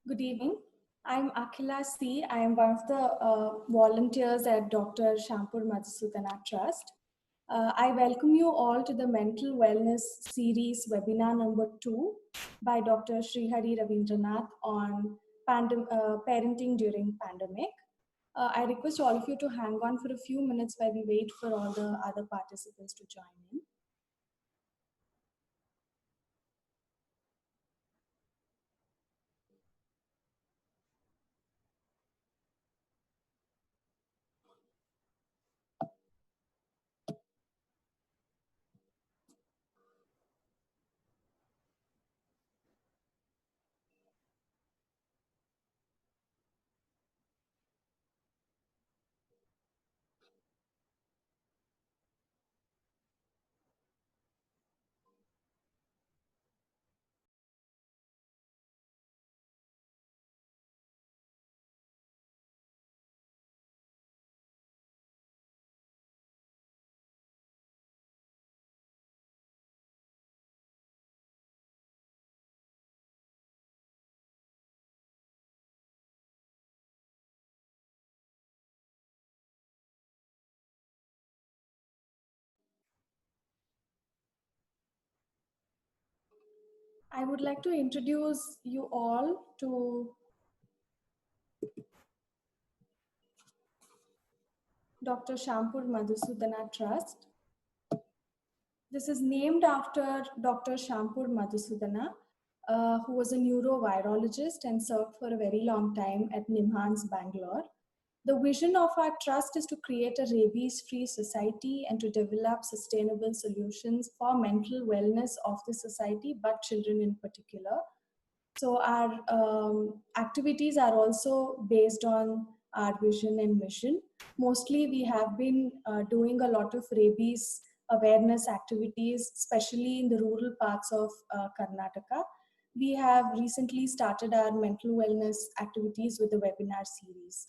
Good evening. I'm Akhila C. I am one of the volunteers at Dr. Shampur Madhusudana Trust. I welcome you all to the Mental Wellness Series webinar number 2 by Dr. Sreehari Ravindranath on parenting during pandemic. I request all of you to hang on for a few minutes while we wait for all the other participants to join in. I would like to introduce you all to Dr. Shampur Madhusudana Trust. This is named after Dr. Shampur Madhusudana, who was a neurovirologist and served for a very long time at Nimhans, Bangalore. The vision of our trust is to create a rabies-free society and to develop sustainable solutions for mental wellness of the society, but children in particular. So our activities are also based on our vision and mission. Mostly we have been doing a lot of rabies awareness activities, especially in the rural parts of Karnataka. We have recently started our mental wellness activities with the webinar series.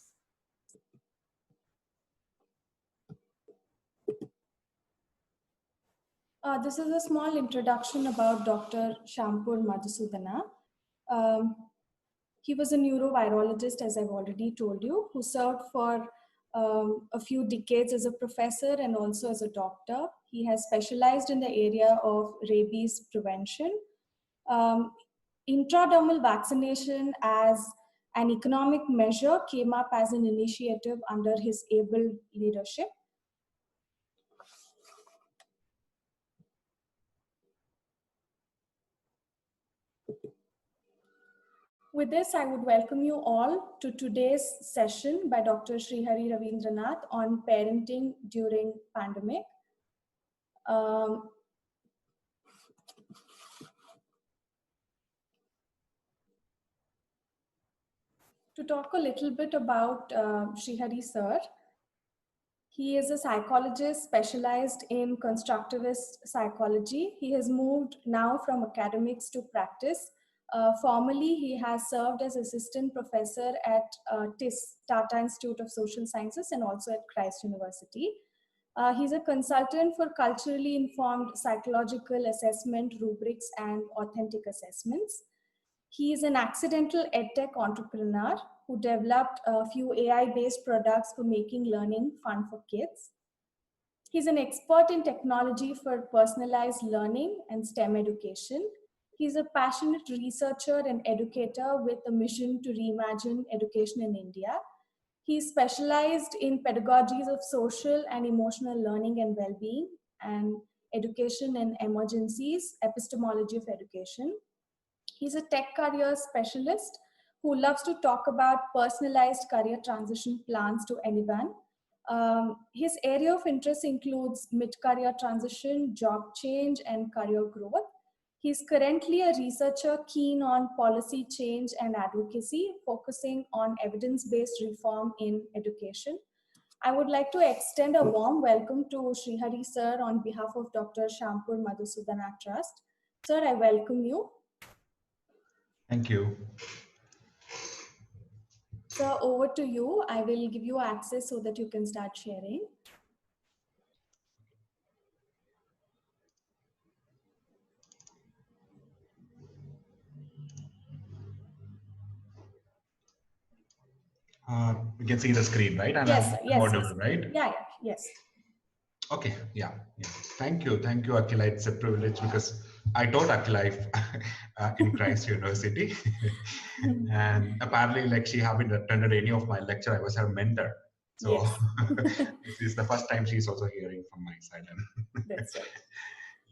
This is a small introduction about Dr. Shampur Madhusudana. Um, He was a neurovirologist, as I've already told you, who served for a few decades as a professor and also as a doctor. He has specialized in the area of rabies prevention. Um, Intradermal vaccination as an economic measure came up as an initiative under his able leadership. With this, I would welcome you all to today's session by Dr. Sreehari Ravindranath on parenting during pandemic. Um, to talk a little bit about Sreehari sir, he is a psychologist specialized in constructivist psychology. He has moved now from academics to practice. Formerly, he has served as assistant professor at TIS, Tata Institute of Social Sciences, and also at Christ University. He's a consultant for culturally informed psychological assessment rubrics and authentic assessments. He is an accidental edtech entrepreneur who developed a few AI-based products for making learning fun for kids. He's an expert in technology for personalized learning and STEM education. He's a passionate researcher and educator with a mission to reimagine education in India. He's specialized in pedagogies of social and emotional learning and well-being and education in emergencies, epistemology of education. He's a tech career specialist who loves to talk about personalized career transition plans to anyone. His area of interest includes mid-career transition, job change, and career growth. He's currently a researcher keen on policy change and advocacy, focusing on evidence-based reform in education. I would like to extend a warm welcome to Sreehari sir on behalf of Dr. Shampur Madhusudana Trust. Sir, I welcome you. Thank you. So over to you. I will give you access so that you can start sharing. You can see the screen, right? And Yes, I'm yes, yes. audible, right? Yeah, yeah, yes. Okay, yeah, yeah. Thank you, Akila. It's a privilege because I taught Akila in Christ University, and apparently, like she haven't attended any of my lecture. I was her mentor, so Yes. this is the first time she's also hearing from my side. And That's right.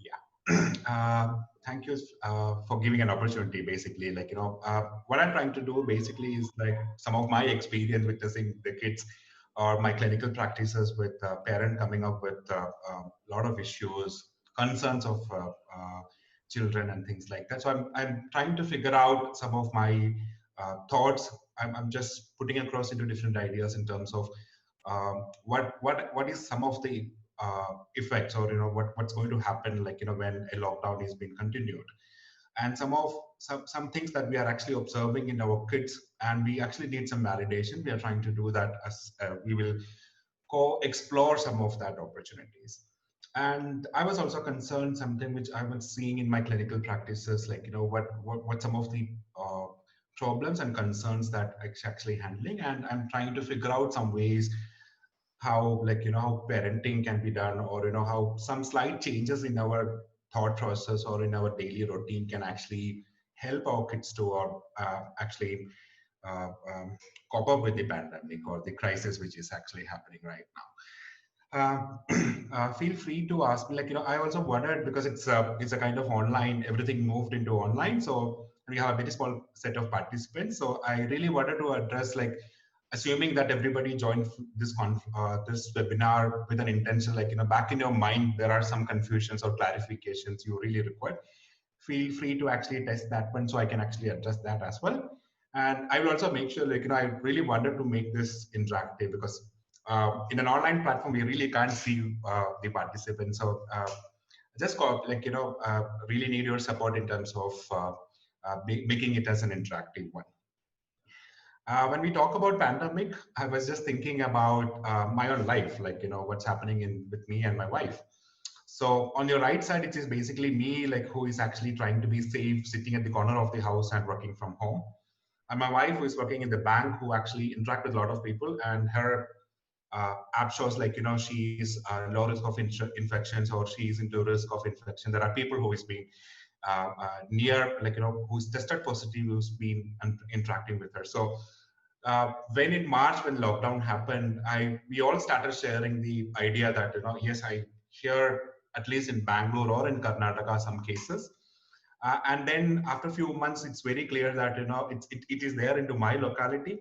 yeah, thank you for giving an opportunity. Basically, like what I'm trying to do basically is like some of my experience witnessing the kids or my clinical practices with parent coming up with a lot of issues, concerns of children and things like that. So I'm trying to figure out some of my thoughts. I'm just putting across into different ideas in terms of what is some of the effects, or what's going to happen, like when a lockdown is being continued, and some things that we are actually observing in our kids, and we actually need some validation. We are trying to do that as we will co-explore some of that opportunities. And I was also concerned something which I was seeing in my clinical practices, like what some of the problems and concerns that I'm actually handling, and I'm trying to figure out some ways how, like how parenting can be done, or how some slight changes in our thought process or in our daily routine can actually help our kids to or actually uh, um, cope up with the pandemic or the crisis which is actually happening right now. Feel free to ask me. Like I also wondered, because it's a kind of online. Everything moved into online, so we have a very small set of participants. So I really wanted to address, like, assuming that everybody joined this webinar with an intention, like back in your mind there are some confusions or clarifications you really require. Feel free to actually test that one, so I can actually address that as well. And I will also make sure, like I really wanted to make this interactive, because in an online platform we really can't see the participants. So just really need your support in terms of making it as an interactive one. When we talk about pandemic, I was just thinking about my own life, like what's happening in with me and my wife. So on your right side, it is basically me, like who is actually trying to be safe, sitting at the corner of the house and working from home. And my wife, who is working in the bank, who actually interact with a lot of people, and her app shows, like she's low risk of infections, or she's into risk of infection. There are people who is being near, like who's tested positive, who's been interacting with her. So when in March, when lockdown happened, we all started sharing the idea that yes, I hear at least in Bangalore or in Karnataka some cases, and then after a few months, it's very clear that it is there into my locality,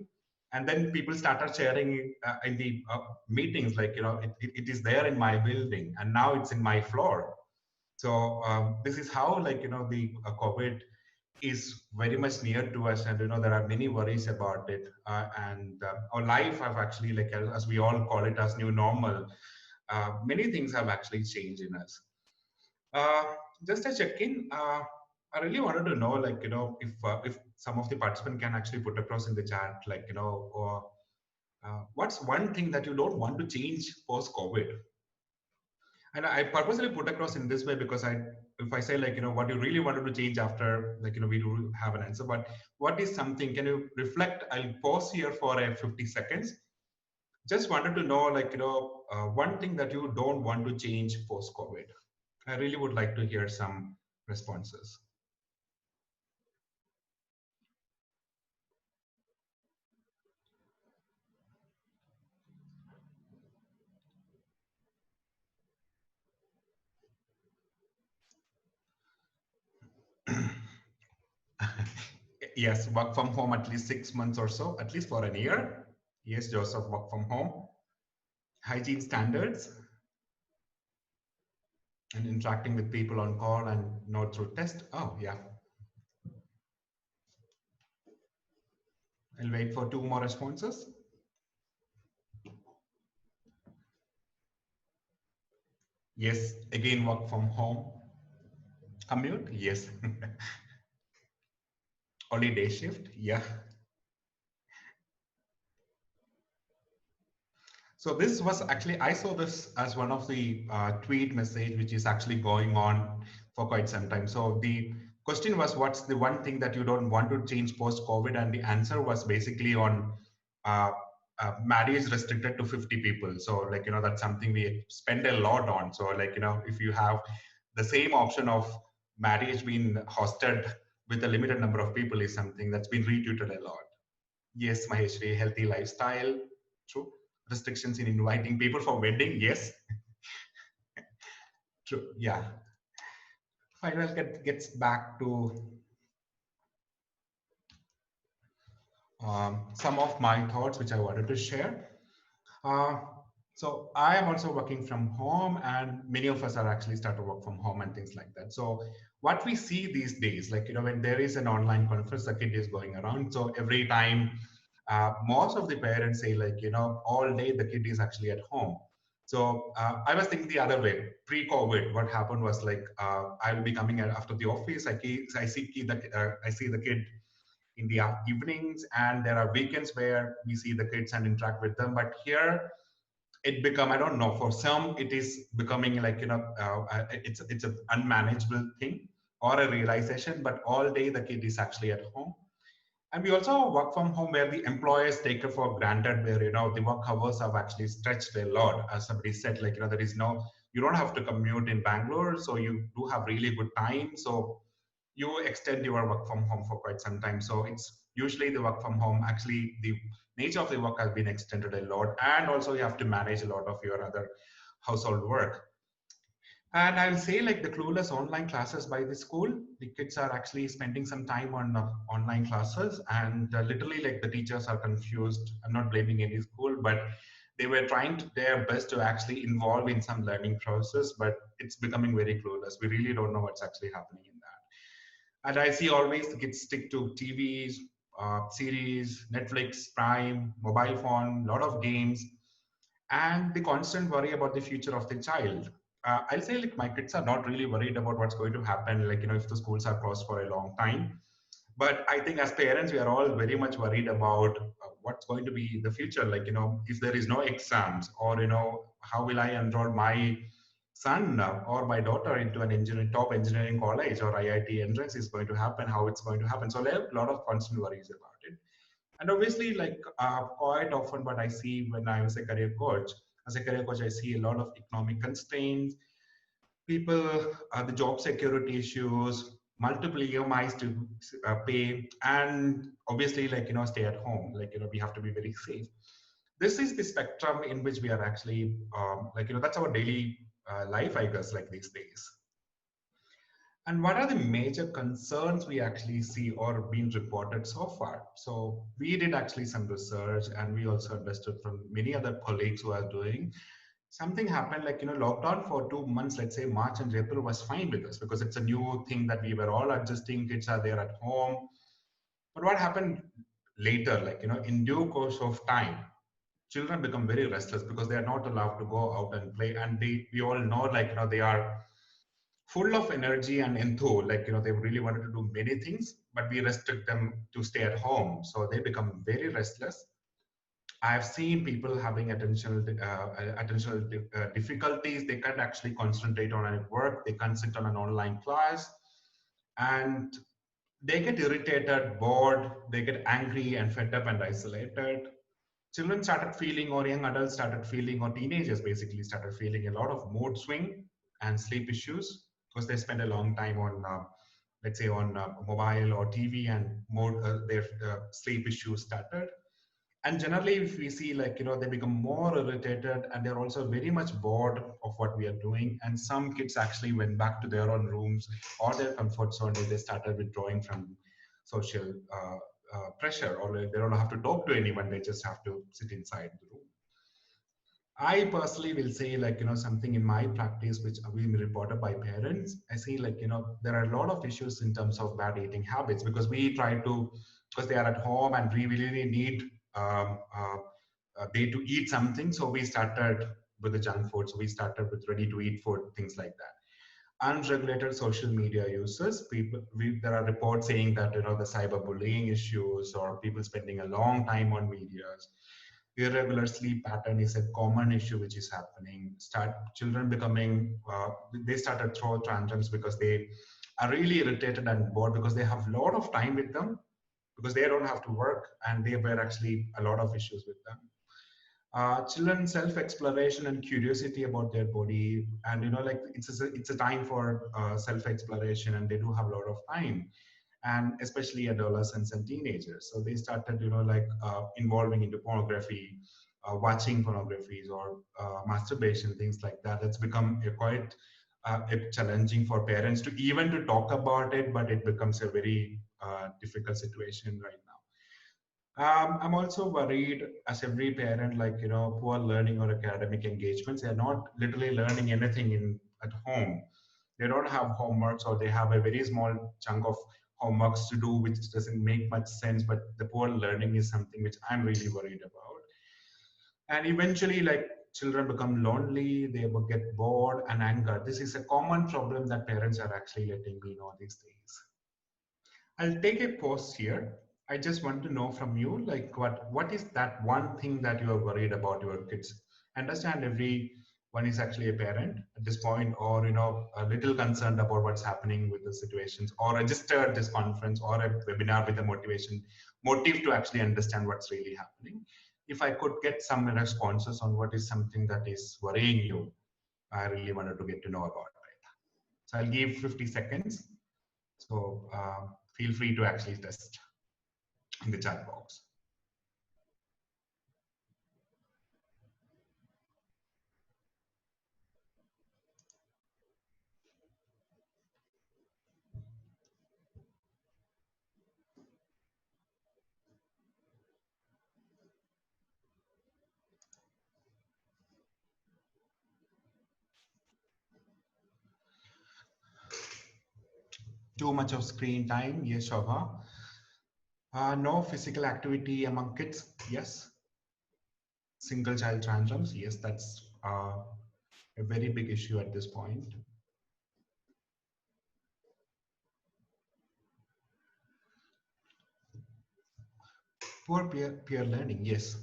and then people started sharing in the meetings, like it is there in my building, and now it's in my floor. So this is how, like the COVID is very much near to us, and there are many worries about it, and our life have actually, like as we all call it as new normal, many things have actually changed in us. uh, just a check-in, I really wanted to know, like if some of the participants can actually put across in the chat, like or what's one thing that you don't want to change post COVID. And I purposely put across in this way because if I say, like what you really wanted to change after, like we do have an answer, but what is something? Can you reflect? I'll pause here for a 50 seconds. Just wanted to know, like one thing that you don't want to change post COVID. I really would like to hear some responses. Yes, work from home at least 6 months or so, at least for a year. Yes, Joseph, work from home. Hygiene standards and interacting with people on call and not through test. Oh, yeah. I'll wait for two more responses. Yes, again, work from home. Commute, yes. Only day shift, yeah. So this was actually, I saw this as one of the tweet message, which is actually going on for quite some time. So the question was, what's the one thing that you don't want to change post-COVID? And the answer was basically on marriage restricted to 50 people. So like, that's something we spend a lot on. So like, if you have the same option of marriage being hosted with a limited number of people is something that's been retweeted a lot. Yes, Maheshri, healthy lifestyle, true. Restrictions in inviting people for wedding, yes, true, yeah. Final gets back to some of my thoughts which I wanted to share. Uh, so I am also working from home, and many of us are actually start to work from home and things like that. So what we see these days, like when there is an online conference, the kid is going around. So every time, most of the parents say like all day the kid is actually at home. So I was thinking the other way. Pre-COVID, what happened was like I will be coming after the office. I see the kid in the evenings, and there are weekends where we see the kids and interact with them. But here it become, I don't know, for some it is becoming like it's an unmanageable thing or a realization. But all day the kid is actually at home. And we also work from home where the employers take it for granted, where the work hours have actually stretched a lot. As somebody said, like there is no, you don't have to commute in Bangalore, so you do have really good time. So you extend your work from home for quite some time. So it's usually the work from home, actually the nature of the work has been extended a lot, and also you have to manage a lot of your other household work. And I'll say like the clueless online classes by the school, the kids are actually spending some time on online classes, and literally like the teachers are confused. I'm not blaming any school, but they were trying their best to actually involve in some learning process, but it's becoming very clueless. We really don't know what's actually happening in that. And I see always the kids stick to TVs, series, Netflix, Prime, mobile phone, lot of games, and the constant worry about the future of the child. I'll say like my kids are not really worried about what's going to happen, like if the schools are closed for a long time. But I think as parents, we are all very much worried about what's going to be the future. Like if there is no exams, or how will I enroll my son or my daughter into an top engineering college, or IIT entrance is going to happen, how it's going to happen. So there are a lot of constant worries about it. And obviously, like quite often, what I see when I was a career coach, as a career coach, I see a lot of economic constraints, people, the job security issues, multiple EMIs to pay, and obviously, like stay at home. Like we have to be very safe. This is the spectrum in which we are actually, like that's our daily life, I guess, like these days. And what are the major concerns we actually see or been reported so far? So we did actually some research, and we also understood from many other colleagues who are doing. Something happened like, lockdown for 2 months, let's say March and April was fine with us because it's a new thing that we were all adjusting. Kids are there at home. But what happened later, like, in due course of time, children become very restless because they are not allowed to go out and play. And we all know, like, they are full of energy and enthu, like they really wanted to do many things, but we restrict them to stay at home, so they become very restless. I've seen people having attentional difficulties. They can't actually concentrate on any work, they can't sit on an online class, and they get irritated, bored, they get angry and fed up and isolated. Children started feeling, or young adults started feeling, or teenagers basically started feeling a lot of mood swing and sleep issues because they spend a long time on, let's say, on mobile or TV, and more their sleep issues started. And generally, if we see, like they become more irritated, and they're also very much bored of what we are doing. And some kids actually went back to their own rooms or their comfort zone, where they started withdrawing from social pressure, or like, they don't have to talk to anyone, they just have to sit inside the room. I personally will say, like, something in my practice, which have been reported by parents, I see, like, there are a lot of issues in terms of bad eating habits, because we try to, because they are at home and we really need they to eat something. So we started with the junk food. So we started with ready to eat food, things like that. Unregulated social media uses, there are reports saying that, the cyberbullying issues, or people spending a long time on medias. Irregular sleep pattern is a common issue which is happening. Children becoming, they started throw tantrums because they are really irritated and bored, because they have a lot of time with them, because they don't have to work, and they were actually a lot of issues with them. Children self-exploration and curiosity about their body, and like it's a time for self-exploration, and they do have a lot of time, and especially adolescents and teenagers. So they started, like involving into pornography, watching pornographies or masturbation, things like that. It's become a quite challenging for parents to even to talk about it, but it becomes a very difficult situation right now. I'm also worried, as every parent, like, poor learning or academic engagements. They're not literally learning anything in at home. They don't have homeworks, or they have a very small chunk of homeworks to do, which doesn't make much sense. But the poor learning is something which I'm really worried about. And eventually, like, children become lonely, they will get bored and anger. This is a common problem that parents are actually letting me know these days. I'll take a pause here. I just want to know from you, like, what is that one thing that you are worried about your kids? Understand everyone is actually a parent at this point, or a little concerned about what's happening with the situations, or registered this conference or a webinar with a motive to actually understand what's really happening. If I could get some responses on what is something that is worrying you, I really wanted to get to know about it. So I'll give 50 seconds. So feel free to actually test in the chat box. Too much of screen time, yes, Shobha. No physical activity among kids, yes. Single child tantrums, yes, that's a very big issue at this point. Poor peer learning, yes.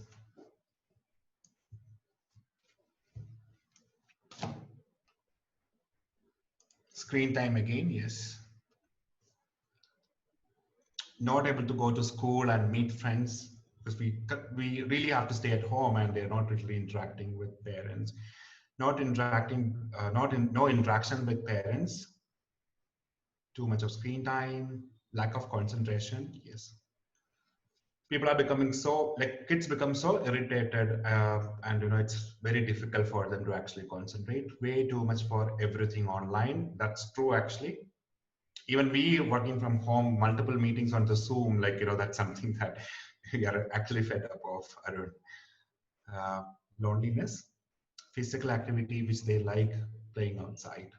Screen time again, yes. Not able to go to school and meet friends, because we really have to stay at home, and they're not really interacting with parents. Not interacting, no interaction with parents. Too much of screen time, lack of concentration, yes. People are becoming so, like, kids become so irritated, and it's very difficult for them to actually concentrate. Way too much for everything online. That's true, actually. Even we working from home, multiple meetings on the Zoom, like, that's something that we are actually fed up of. I don't, loneliness, physical activity which they like, playing outside.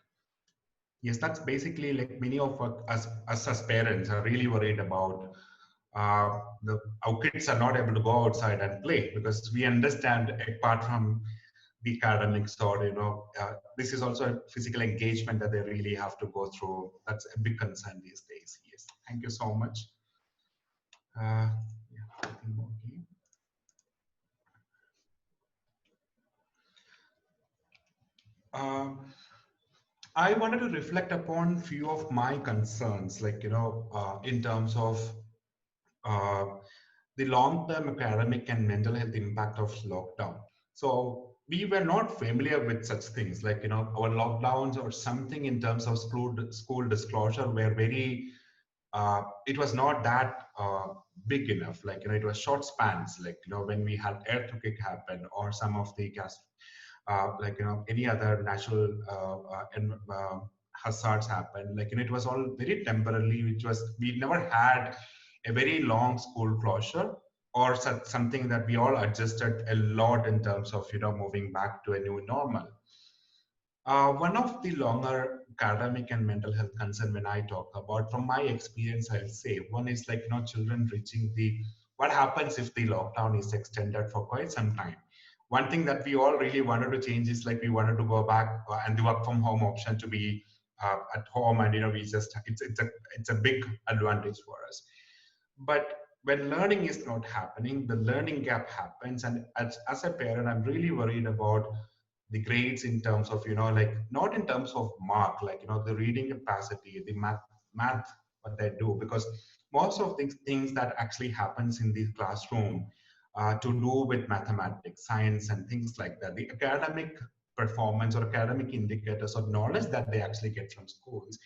Yes, that's basically, like, many of us as parents are really worried about. Our kids are not able to go outside and play, because we understand, apart from the academics, or this is also a physical engagement that they really have to go through. That's a big concern these days. Yes, thank you so much. Yeah, nothing more here. I wanted to reflect upon few of my concerns, like, in terms of uh, the long-term academic and mental health impact of lockdown. So we were not familiar with such things, like, our lockdowns or something in terms of school disclosure were very, it was not that big enough. Like, it was short spans, like, when we had earthquake happen, or some of the gas, like, any other natural hazards happen. Like, it was all very temporarily, which was, we never had a very long school closure, or something that we all adjusted a lot in terms of, moving back to a new normal. One of the longer academic and mental health concern when I talk about, from my experience, I'll say one is, like, children reaching the, what happens if the lockdown is extended for quite some time. One thing that we all really wanted to change is, like, we wanted to go back and the work from home option to be at home, and we just, it's a big advantage for us. But when learning is not happening, the learning gap happens, and as a parent, I'm really worried about the grades in terms of, like, not in terms of mark, like, the reading capacity, the math what they do, because most of the things that actually happens in the classroom to do with mathematics, science, and things like that. The academic performance or academic indicators or knowledge that they actually get from schools,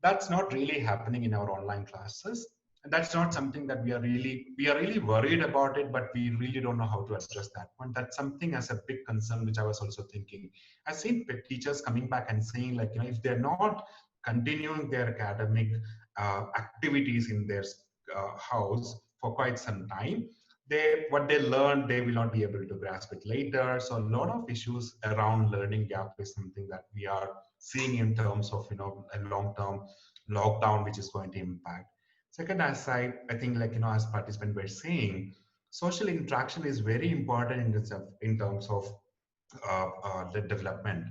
that's not really happening in our online classes. And that's not something that we are really worried about it, but we really don't know how to address that one. That's something as a big concern, which I was also thinking. I've seen teachers coming back and saying, like, if they're not continuing their academic activities in their house for quite some time, they what they learn, they will not be able to grasp it later. So a lot of issues around learning gap is something that we are seeing in terms of a long-term lockdown, which is going to impact. Second, I think, like, as participants were saying, social interaction is very important in terms of the development.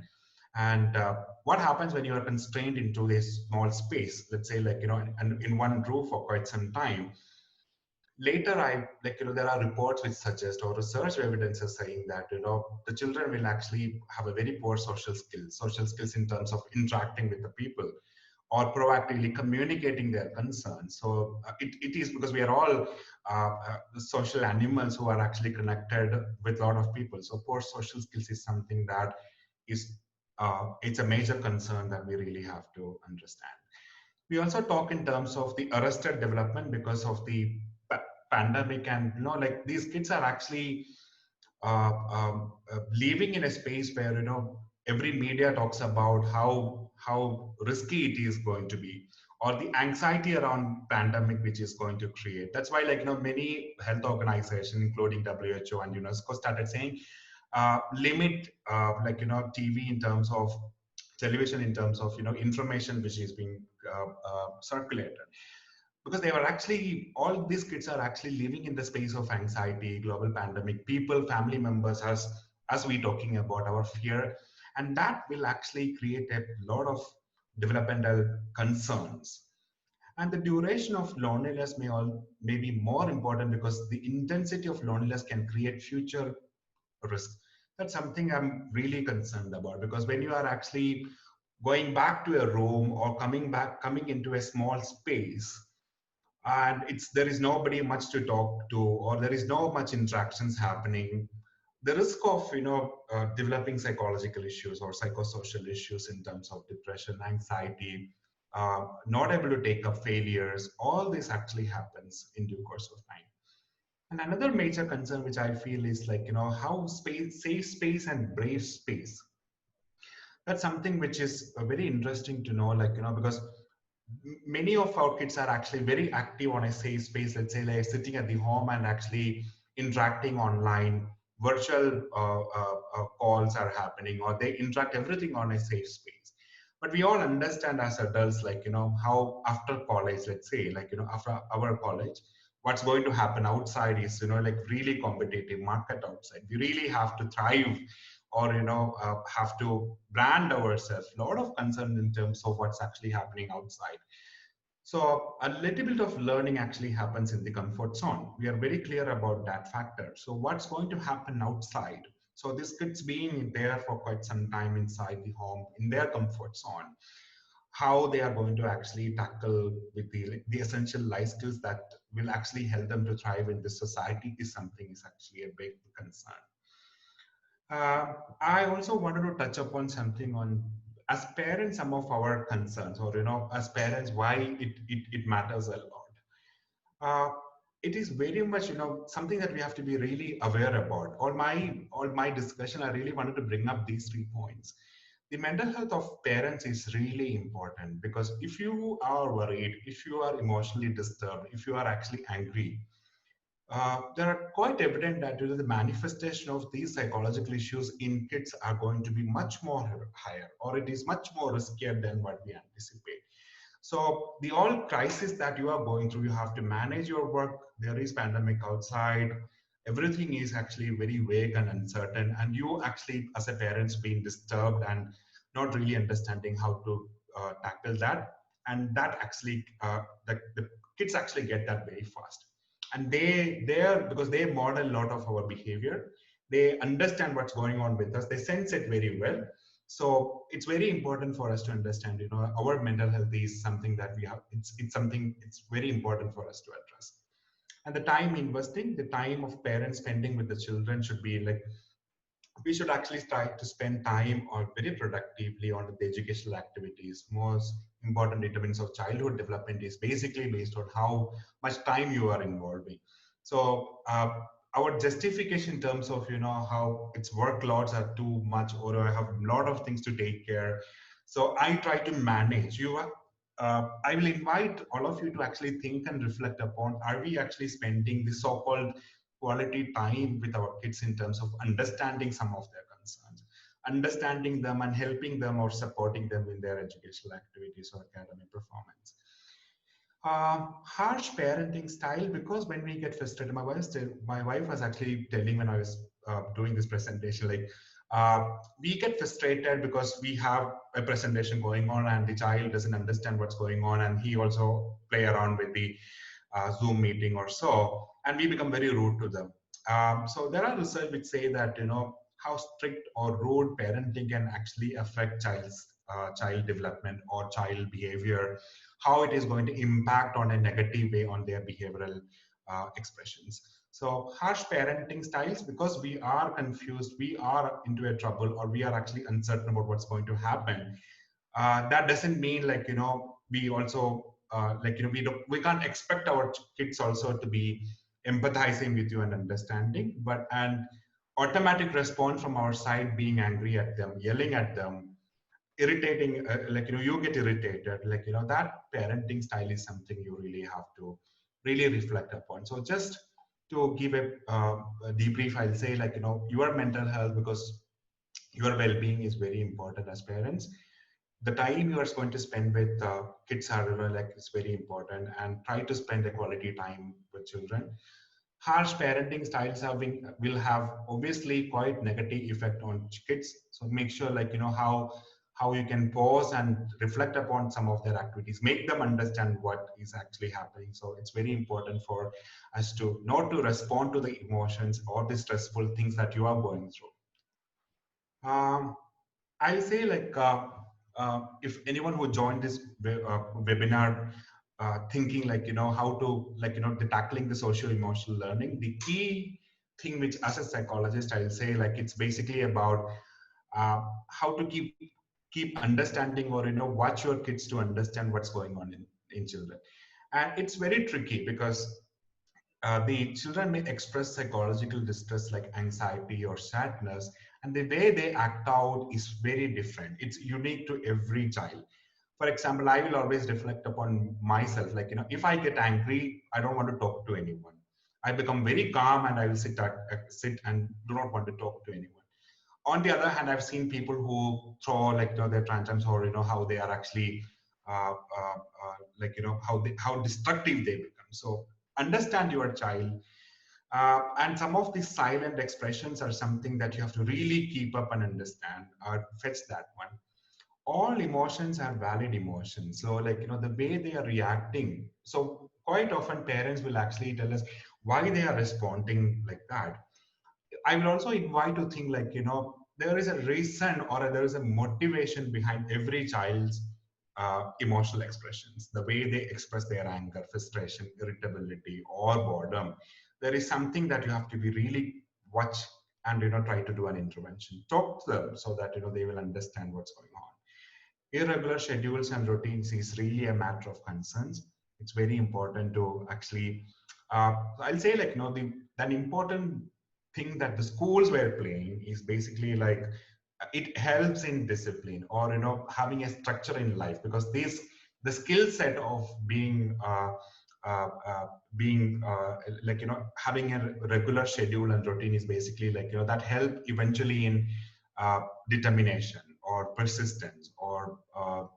And what happens when you are constrained into a small space, let's say, like, in one room for quite some time? Later, there are reports which suggest, or research evidence is saying that the children will actually have a very poor social skills in terms of interacting with the people or proactively communicating their concerns. So it is because we are all social animals who are actually connected with a lot of people. So poor social skills is something that is it's a major concern that we really have to understand. We also talk in terms of the arrested development because of the pandemic, and like, these kids are actually living in a space where every media talks about how risky it is going to be, or the anxiety around pandemic which is going to create. That's why, like, many health organizations, including WHO and UNESCO, started saying limit TV in terms of television, in terms of information which is being circulated, because they were actually, all these kids are actually living in the space of anxiety, global pandemic, people, family members, as we talking about our fear, and that will actually create a lot of developmental concerns. And the duration of loneliness may be more important, because the intensity of loneliness can create future risk. That's something I'm really concerned about, because when you are actually going back to a room or coming into a small space, and there is nobody much to talk to, or there is no much interactions happening, the risk of developing psychological issues or psychosocial issues in terms of depression, anxiety, not able to take up failures, all this actually happens in due course of time. And another major concern which I feel is, like, how safe space and brave space. That's something which is very interesting to know, like, because many of our kids are actually very active on a safe space. Let's say, like, sitting at the home and actually interacting online, virtual calls are happening, or they interact everything on a safe space. But we all understand as adults, like, how after college, let's say, like, after our college, what's going to happen outside is, like, really competitive market outside. We really have to thrive, or have to brand ourselves. A lot of concern in terms of what's actually happening outside. So a little bit of learning actually happens in the comfort zone. We are very clear about that factor. So what's going to happen outside? So these kids being there for quite some time inside the home, in their comfort zone, how they are going to actually tackle with the essential life skills that will actually help them to thrive in this society is something is actually a big concern. I also wanted to touch upon something on, as parents, some of our concerns, or as parents, why it matters a lot. Uh, it is very much something that we have to be really aware about. All my discussion, I really wanted to bring up these 3 points. The mental health of parents is really important, because if you are worried, if you are emotionally disturbed, if you are actually angry, there are quite evident that the manifestation of these psychological issues in kids are going to be much more higher, or it is much more riskier than what we anticipate. So the all crisis that you are going through, you have to manage your work. There is pandemic outside. Everything is actually very vague and uncertain, and you actually, as a parents, being disturbed and not really understanding how to tackle that. And that actually, the kids actually get that very fast, and they are, because they model a lot of our behavior. They understand what's going on with us. They sense it very well. So it's very important for us to understand, our mental health is something that we have. It's something, it's very important for us to address. And the time investing, the time of parents spending with the children should be like, we should actually try to spend time or very productively on the educational activities. Most important determinants of childhood development is basically based on how much time you are involving. So our justification in terms of how its workloads are too much, or I have a lot of things to take care, so I try to manage you. I will invite all of you to actually think and reflect upon, are we actually spending the so-called quality time with our kids in terms of understanding some of their concerns, understanding them and helping them or supporting them in their educational activities or academic performance. Harsh parenting style, because when we get frustrated, my wife was actually telling when I was doing this presentation, like we get frustrated because we have a presentation going on and the child doesn't understand what's going on, and he also play around with the Zoom meeting or so, and we become very rude to them. So there are research which say that how strict or rude parenting can actually affect child development or child behavior, how it is going to impact on a negative way on their behavioral expressions. So harsh parenting styles, because we are confused, we are into a trouble, or we are actually uncertain about what's going to happen. That doesn't mean like we also we can't expect our kids also to be empathizing with you and understanding, but an automatic response from our side being angry at them, yelling at them, irritating, you get irritated, that parenting style is something you really have to really reflect upon. So just to give a debrief, I'll say your mental health, because your well-being is very important as parents. The time you are going to spend with kids are is very important, and try to spend a quality time with children. Harsh parenting styles will have obviously quite negative effect on kids, so make sure how you can pause and reflect upon some of their activities, make them understand what is actually happening. So it's very important for us to not to respond to the emotions or the stressful things that you are going through. I'll say if anyone who joined this webinar thinking how to the tackling the social emotional learning, the key thing which as a psychologist I'll say it's basically about how to keep understanding, or watch your kids to understand what's going on in children. And it's very tricky because the children may express psychological distress like anxiety or sadness, and the way they act out is very different. It's unique to every child. For example, I will always reflect upon myself. If I get angry, I don't want to talk to anyone. I become very calm and I will sit and do not want to talk to anyone. On the other hand, I've seen people who throw their tantrums, or how they are actually how destructive they become. So understand your child, and some of these silent expressions are something that you have to really keep up and understand or fetch that one. All emotions are valid emotions, so the way they are reacting. So quite often parents will actually tell us why they are responding like that. I will also invite to think there is a reason or there is a motivation behind every child's emotional expressions, the way they express their anger, frustration, irritability, or boredom. There is something that you have to be really watch and try to do an intervention. Talk to them so that they will understand what's going on. Irregular schedules and routines is really a matter of concerns. It's very important to actually I'll say the an important thing that the schools were playing is basically it helps in discipline, or having a structure in life, because this the skill set of being having a regular schedule and routine is basically that help eventually in determination or persistence, or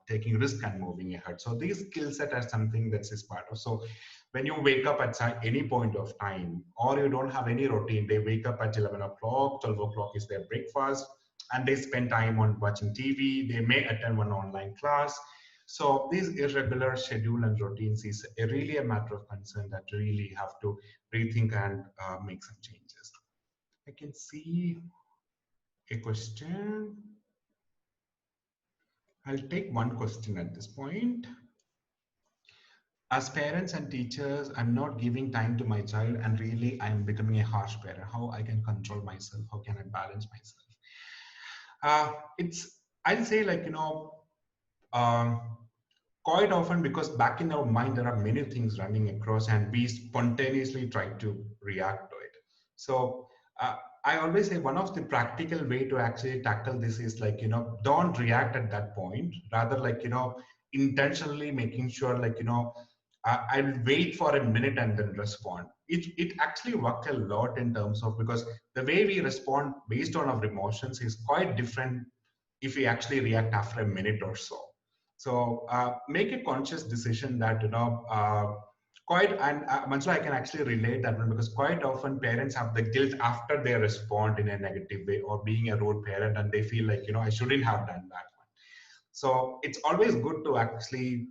taking risk and moving ahead. So these skill set are something that is part of. So when you wake up at any point of time, or you don't have any routine, they wake up at 11 o'clock, 12 o'clock is their breakfast, and they spend time on watching TV. They may attend one online class. So these irregular schedule and routines is really a matter of concern that really have to rethink and make some changes. I can see a question. I'll take one question at this point. as parents and teachers, I'm not giving time to my child, and really I'm becoming a harsh parent. How I can control myself? How can I balance myself? It's I'll say um, quite often, because back in our mind there are many things running across and we spontaneously try to react to it. So uh, I always say one of the practical way to actually tackle this is don't react at that point, rather intentionally making sure I'll wait for a minute and then respond. It actually worked a lot in terms of, because the way we respond based on our emotions is quite different if we actually react after a minute or so. So make a conscious decision that quite, and Mansoor, I can actually relate that one, because quite often parents have the guilt after they respond in a negative way or being a rude parent, and they feel I shouldn't have done that one. So it's always good to actually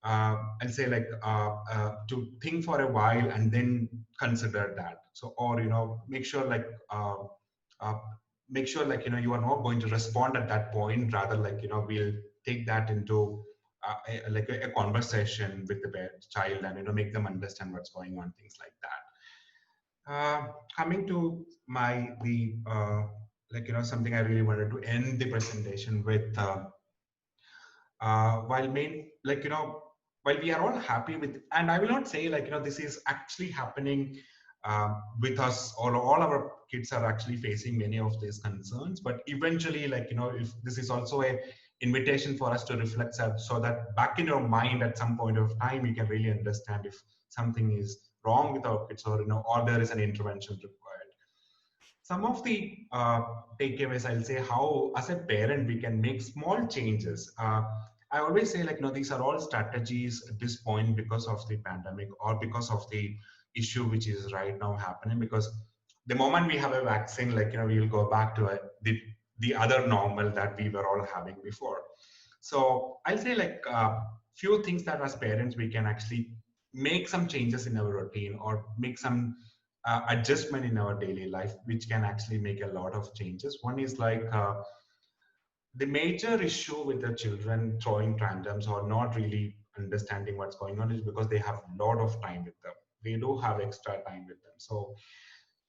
I'll say to think for a while and then consider that. So, or make sure uh, make sure you are not going to respond at that point, rather we'll take that into a conversation with the child, and make them understand what's going on, things like that. Coming to my the something I really wanted to end the presentation with, while main while we are all happy with, and I will not say this is actually happening with us, or all our kids are actually facing many of these concerns, but eventually if this is also a invitation for us to reflect, so that back in your mind at some point of time you can really understand if something is wrong with our kids, or or there is an intervention required. Some of the takeaways, I'll say how as a parent we can make small changes. I always say these are all strategies at this point because of the pandemic, or because of the issue which is right now happening, because the moment we have a vaccine, we will go back to the other normal that we were all having before. So I'll say few things that as parents we can actually make some changes in our routine, or make some adjustment in our daily life, which can actually make a lot of changes. One is the major issue with the children throwing tantrums or not really understanding what's going on is because they have a lot of time with them. They do have extra time with them. So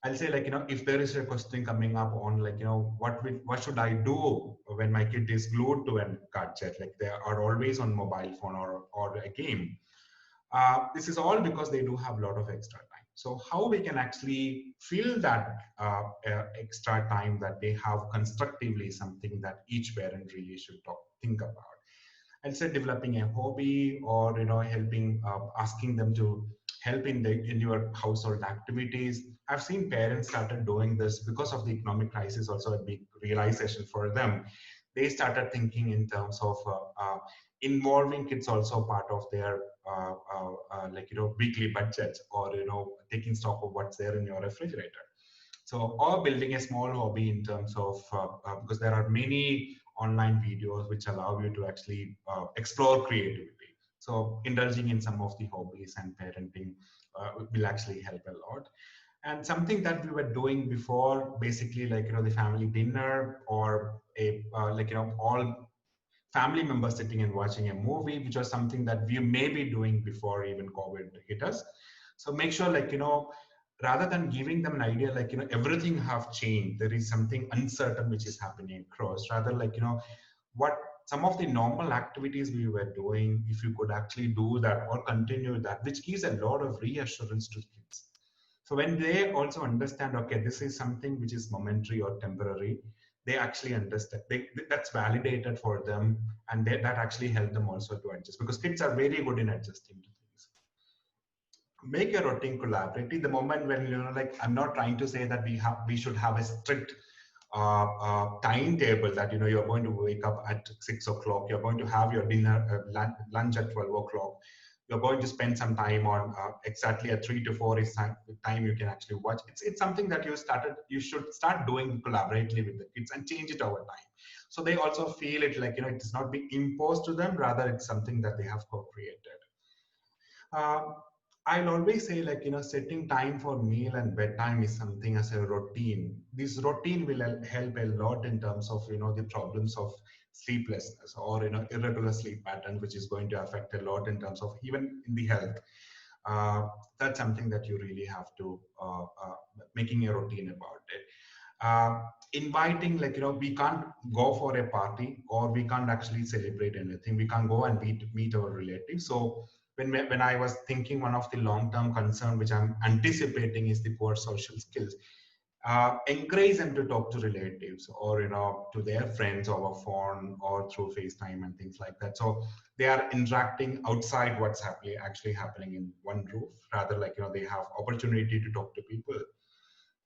I'll say if there is a question coming up on what should I do when my kid is glued to a gadget, like they are always on mobile phone or a game. This is all because they do have a lot of extra time. So how we can actually fill that extra time that they have constructively, something that each parent really should think about. And say developing a hobby, or helping, asking them to help in your household activities. I've seen parents started doing this because of the economic crisis, also a big realization for them. They started thinking in terms of involving kids also part of their weekly budgets, or taking stock of what's there in your refrigerator. So, or building a small hobby in terms of, because there are many online videos which allow you to actually explore creativity. So, indulging in some of the hobbies and parenting will actually help a lot. And something that we were doing before, basically the family dinner, or a all family members sitting and watching a movie, which was something that we may be doing before even COVID hit us. So make sure rather than giving them an idea everything have changed, there is something uncertain which is happening across, rather what some of the normal activities we were doing, if you could actually do that or continue that, which gives a lot of reassurance to kids. So when they also understand, okay, this is something which is momentary or temporary, they actually understand. That's validated for them, and that actually help them also to adjust, because kids are very good in adjusting to things. Make your routine collaborative. The moment when I'm not trying to say that we should have a strict timetable that you're going to wake up at 6 o'clock, you're going to have your dinner, lunch at 12 o'clock, you're going to spend some time on exactly at 3 to 4 is time you can actually watch. It's something that you should start doing collaboratively with the kids and change it over time, so they also feel it it is not being imposed to them, rather it's something that they have co-created. uh, I'll always say setting time for meal and bedtime is something as a routine. This routine will help a lot in terms of the problems of sleeplessness or irregular sleep patterns, which is going to affect a lot in terms of even in the health. uh, that's something that you really have to making a routine about it. uh, Inviting, like we can't go for a party or we can't actually celebrate anything, we can't go and meet our relatives. So when I was thinking, one of the long term concern which I'm anticipating is the poor social skills. Encourage them to talk to relatives or to their friends over phone or through FaceTime and things like that, so they are interacting outside what's actually happening in one roof, rather like they have opportunity to talk to people.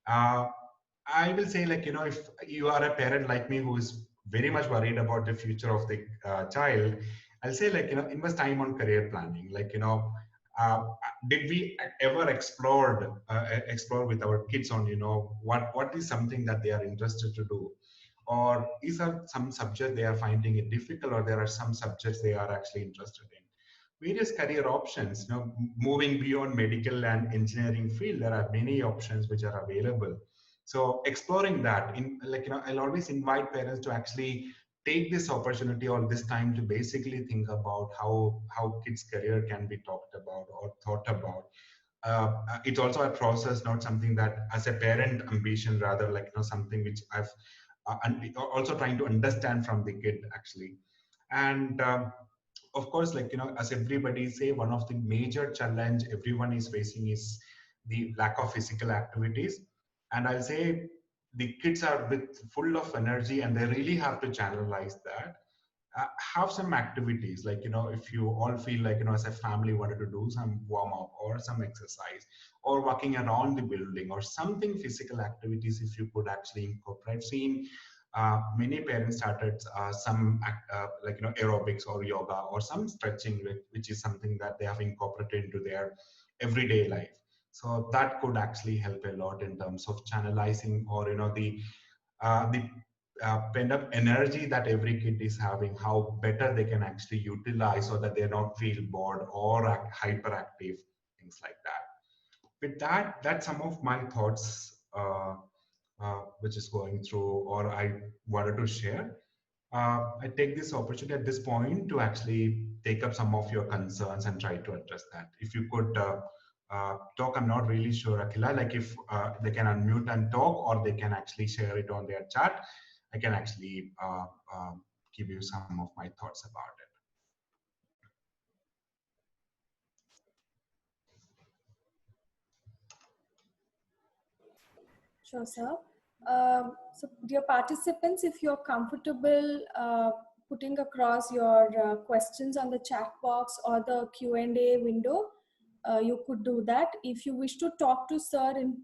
uh, I will say, like, if you are a parent like me who is very much worried about the future of the child, I'll say, like, invest time on career planning. Like, did we ever explore with our kids on, what is something that they are interested to do? Or is there some subject they are finding it difficult, or there are some subjects they are actually interested in? Various career options, moving beyond medical and engineering field, there are many options which are available. So exploring that, in like, I'll always invite parents to actually take this opportunity or this time to basically think about how kids career can be talked about or thought about. It's also a process, not something that as a parent ambition, rather like something which I've also trying to understand from the kid actually. And of course, like, as everybody say, one of the major challenge everyone is facing is the lack of physical activities. And I'll say the kids are with full of energy and they really have to channelize that. Have some activities, like, if you all feel like, as a family wanted to do some warm up or some exercise or walking around the building or something physical activities, if you could actually incorporate. I've seen many parents started like, aerobics or yoga or some stretching, which is something that they have incorporated into their everyday life. So that could actually help a lot in terms of channelizing, or the pent up energy that every kid is having, how better they can actually utilize so that they don't feel bored or hyperactive, things like that. With that, that's some of my thoughts, which is going through, or I wanted to share. I take this opportunity at this point to actually take up some of your concerns and try to address that. If you could talk, I'm not really sure, Akila, like if they can unmute and talk, or they can actually share it on their chat. I can actually give you some of my thoughts about it. Sure, sir. So, dear participants, if you're comfortable putting across your questions on the chat box or the Q&A window, you could do that. If you wish to talk to sir in,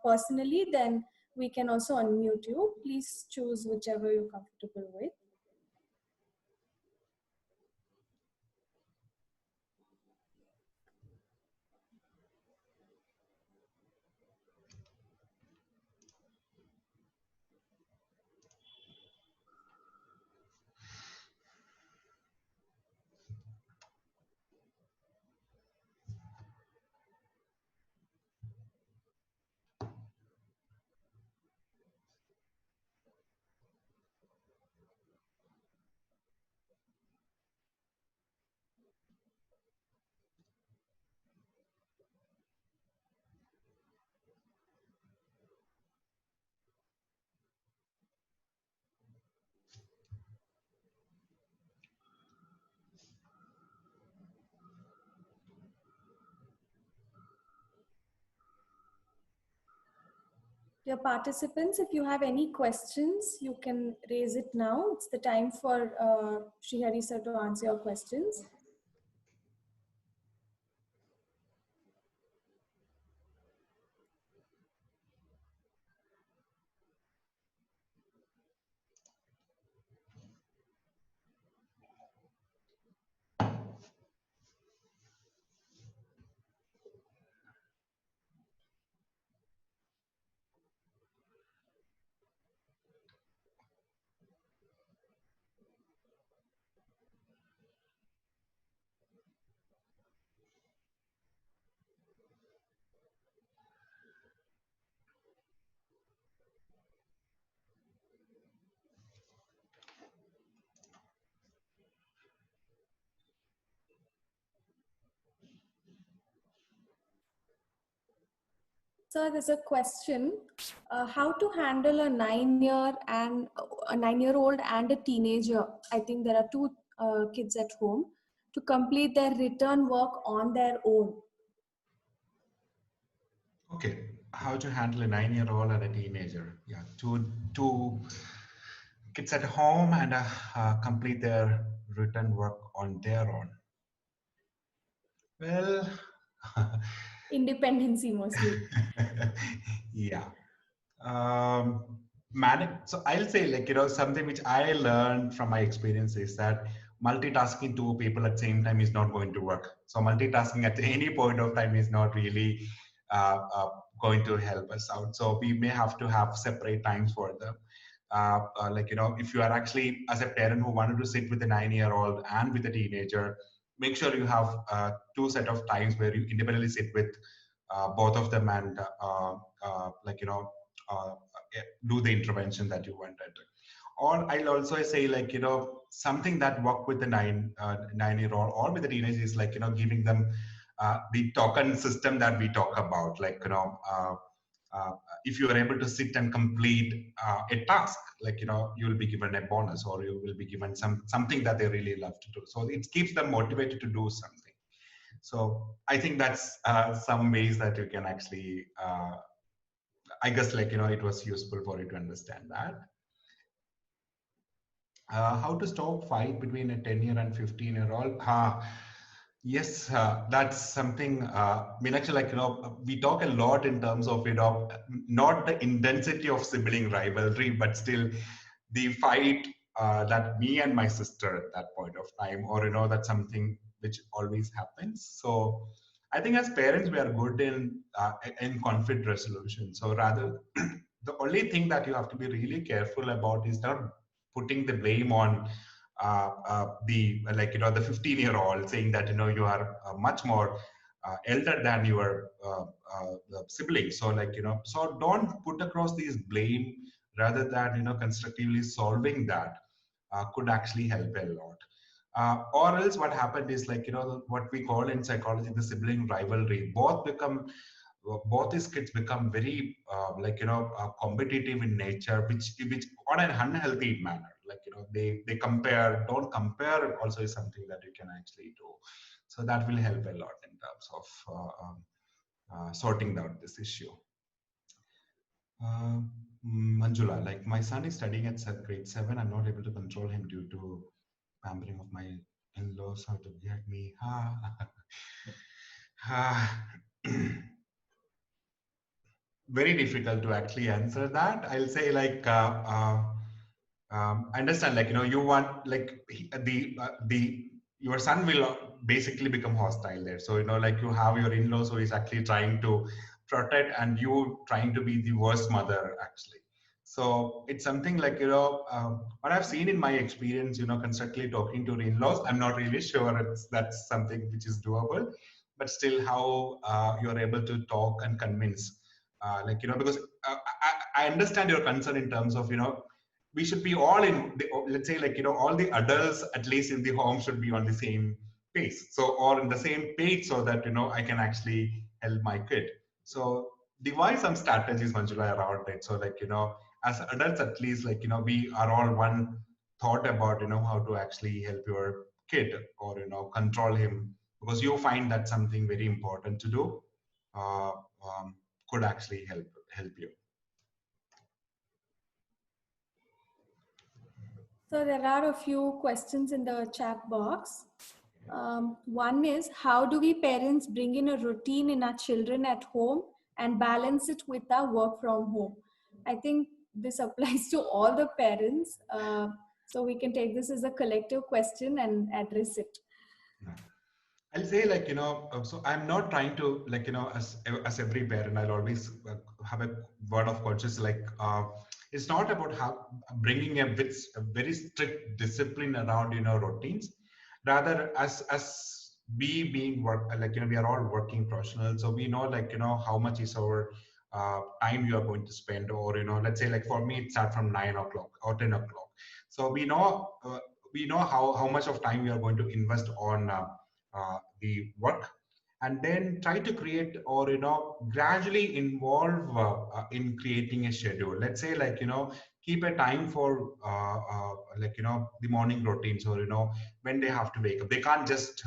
personally, then we can also unmute you. Please choose whichever you're comfortable with. Dear participants, if you have any questions, you can raise it now. It's the time for Sreehari sir to answer your questions. So there's a question: how to handle a 9-year-old and a teenager? I think there are two kids at home to complete their written work on their own. Okay, how to handle a 9-year-old and a teenager? Yeah, two kids at home and complete their written work on their own. Well, Independency mostly. yeah. So I'll say, like, something which I learned from my experience is that multitasking two people at the same time is not going to work. So multitasking at any point of time is not really uh, uh, going to help us out. So we may have to have separate times for them. Like, if you are actually, as a parent who wanted to sit with a 9-year-old and with a teenager, make sure you have two set of times where you independently sit with both of them and like, uh, do the intervention that you wanted. Or I'll also say, like, something that work with the 9-year-old or with the teenagers is, like, giving them the token system that we talk about, like, uh, if you are able to sit and complete a task, like, you will be given a bonus, or you will be given something that they really love to do, so it keeps them motivated to do something. So I think that's some ways that you can actually I guess, like, it was useful for you to understand that. How to stop fight between a 10-year and 15-year-old? Yes, that's something. Meenakshi, like, we talk a lot in terms of, not the intensity of sibling rivalry, but still the fight that me and my sister at that point of time, or, that's something which always happens. So I think as parents, we are good in conflict resolution. So rather, the only thing that you have to be really careful about is not putting the blame on the, like, the 15-year-old, saying that, you are much more elder than your sibling. So, like, so don't put across these blame, rather than, constructively solving that could actually help a lot. Or else what happened is, like, what we call in psychology the sibling rivalry. Both these kids become very like, competitive in nature, which on an unhealthy manner. Like, they compare. Don't compare also is something that you can actually do. So that will help a lot in terms of sorting out this issue. Uh, Manjula, like, my son is studying at grade 7. I'm not able to control him due to pampering of my in-laws. How to get me? Ah. Very difficult to actually answer that. I'll say, like, I understand, like, you want, like, the your son will basically become hostile there. So, like, you have your in-laws who is actually trying to protect, and you trying to be the worst mother actually. So it's something like, what I've seen in my experience, constantly talking to in-laws. I'm not really sure that's something which is doable, but still, how you're able to talk and convince, like, because I understand your concern in terms of, we should be all in the, let's say, like, all the adults at least in the home should be on the same pace, so, or in the same page, so that, I can actually help my kid. So devise some strategies, Manjula, around it. So, like, as adults, at least, like, we are all one thought about, how to actually help your kid, or, control him, because you find that something very important to do. uh, um, could actually help you. So there are a few questions in the chat box. One is, how do we parents bring in a routine in our children at home and balance it with our work from home? I think this applies to all the parents. So we can take this as a collective question and address it. Yeah. I'll say, like, so I'm not trying to, like, as every parent, I'll always have a word of conscience, like, it's not about how bringing a very strict discipline around, routines. Rather, as we being work, like, we are all working professionals, so we know, like, how much is our time you are going to spend, or, let's say, like, for me, it starts from 9 o'clock or 10 o'clock. So we know how much of time we are going to invest on the work. and then try to create, or gradually involve in creating a schedule. Let's say, keep a time for the morning routines, or when they have to wake up. They can't just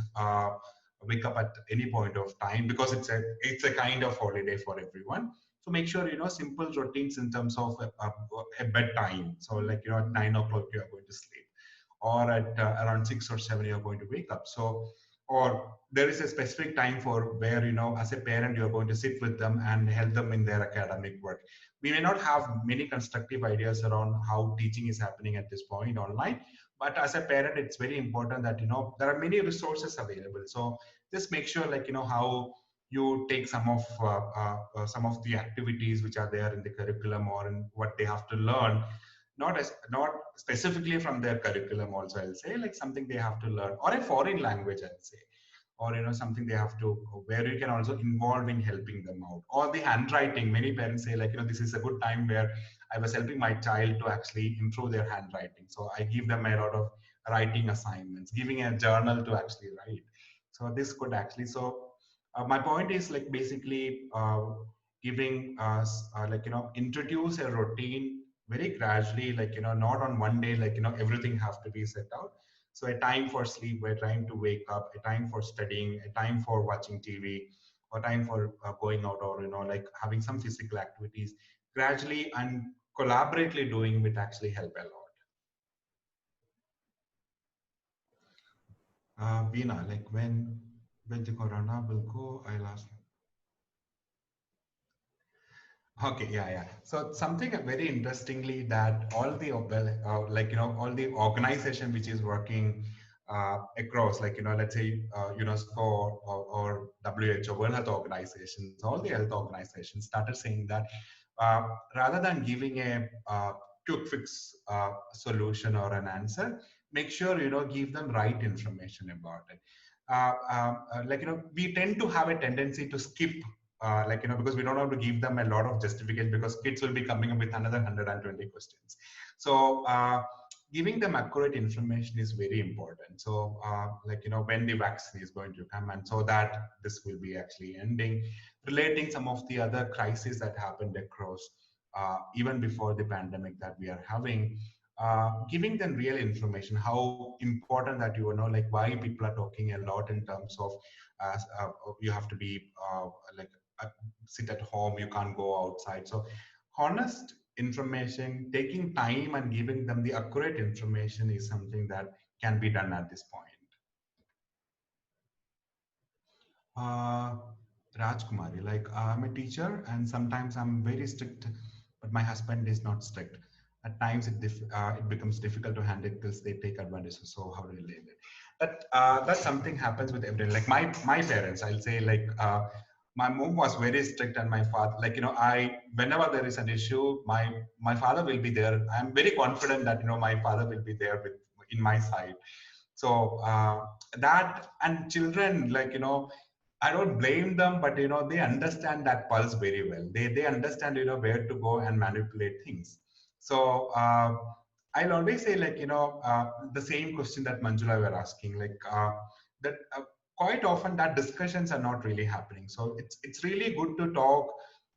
wake up at any point of time, because it's a kind of holiday for everyone. So make sure simple routines in terms of a bedtime. So at 9 o'clock you are going to sleep, or at around 6 or 7 you're going to wake up. So, or there is a specific time for where as a parent you're going to sit with them and help them in their academic work. We may not have many constructive ideas around how teaching is happening at this point online, but as a parent it's very important that there are many resources available. So just make sure how you take some of the activities which are there in the curriculum, or in what they have to learn, not specifically from their curriculum. Also, I'll say, like, something they have to learn, or a foreign language, I'll say, or something they have to, where you can also involve in helping them out. Or the handwriting, many parents say, like, this is a good time where I was helping my child to actually improve their handwriting, so I give them a lot of writing assignments, giving a journal to actually write. So this could actually, so my point is, like, basically giving us introduce a routine very gradually, not on one day, everything has to be set out. So a time for sleep, a time to wake up, a time for studying, a time for watching TV, or time for going out, or like having some physical activities gradually and collaboratively doing, it actually help a lot. Veena, like, when the corona will go, I'll ask. Okay, yeah, yeah. So something very interestingly, that all the all the organization which is working across, let's say UNESCO, or WHO, World Health Organizations, all the health organizations started saying that uh, rather than giving a quick fix solution or an answer, make sure give them right information about it. We tend to have a tendency to skip, because we don't have to give them a lot of justification, because kids will be coming up with another 120 questions. So giving them accurate information is very important. So when the vaccine is going to come, and so that this will be actually ending, relating some of the other crises that happened across even before the pandemic that we are having, giving them real information, how important that like why people are talking a lot in terms of you have to be like uh, sit at home, you can't go outside. So honest information, taking time and giving them the accurate information is something that can be done at this point. Uh, Rajkumari, like, I'm a teacher and sometimes I'm very strict, but my husband is not strict. At times it becomes difficult to handle because they take advantage. So how do you live it? That something happens with everyone. Like my parents, I'll say, like, my mom was very strict, and my father, like, I, whenever there is an issue, my father will be there. I'm very confident that my father will be there with in my side. So that, and children, like, I don't blame them, but they understand that pulse very well. They understand where to go and manipulate things. So I'll always say, like, the same question that Manjula were asking, like, that quite often that discussions are not really happening. So it's really good to talk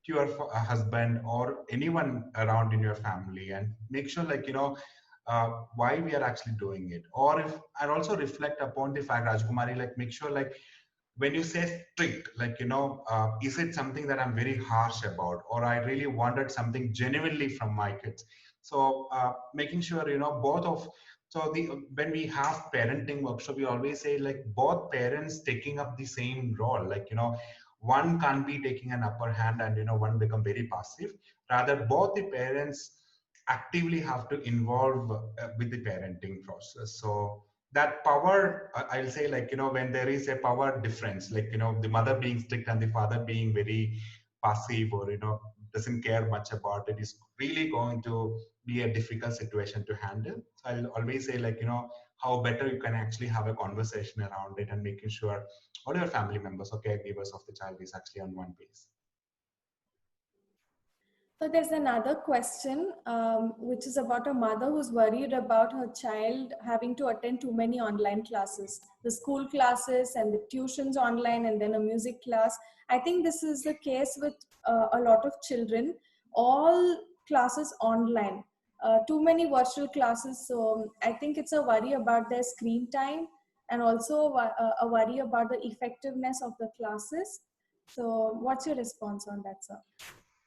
to your husband or anyone around in your family, and make sure, like, why we are actually doing it. Or if I also reflect upon the fact, Rajkumari, like, make sure, like, when you say strict, like, is it something that I'm very harsh about, or I really wanted something genuinely from my kids? So making sure both of, so the when we have parenting workshop, we always say, like, both parents taking up the same role, like, one can't be taking an upper hand and one become very passive. Rather, both the parents actively have to involve with the parenting process. So that power, I'll say, like, when there is a power difference, like, the mother being strict and the father being very passive, or doesn't care much about it, is really going to be a difficult situation to handle. So I'll always say, like, how better you can actually have a conversation around it, and making sure all your family members or caregivers of the child is actually on one page. So there's another question, which is about a mother who's worried about her child having to attend too many online classes, the school classes and the tuitions online, and then a music class. I think this is the case with a lot of children. All classes online, too many virtual classes. So I think it's a worry about their screen time, and also a worry about the effectiveness of the classes. So what's your response on that, sir?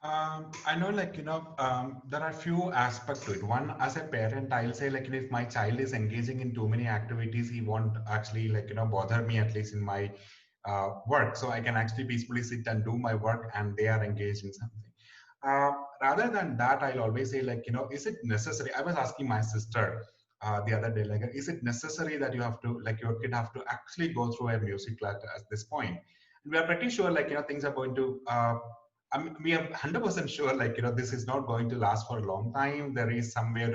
I know, there are few aspects to it. One, as a parent, I'll say, if my child is engaging in too many activities, he won't actually, bother me, at least in my work. So I can actually peacefully sit and do my work, and they are engaged in something. Uh, Rather than that, I'll always say, is it necessary? I was asking my sister the other day, is it necessary that you have to, your kid have to actually go through a music class at this point? And we are pretty sure, things are going to we are 100% sure, this is not going to last for a long time. There is somewhere,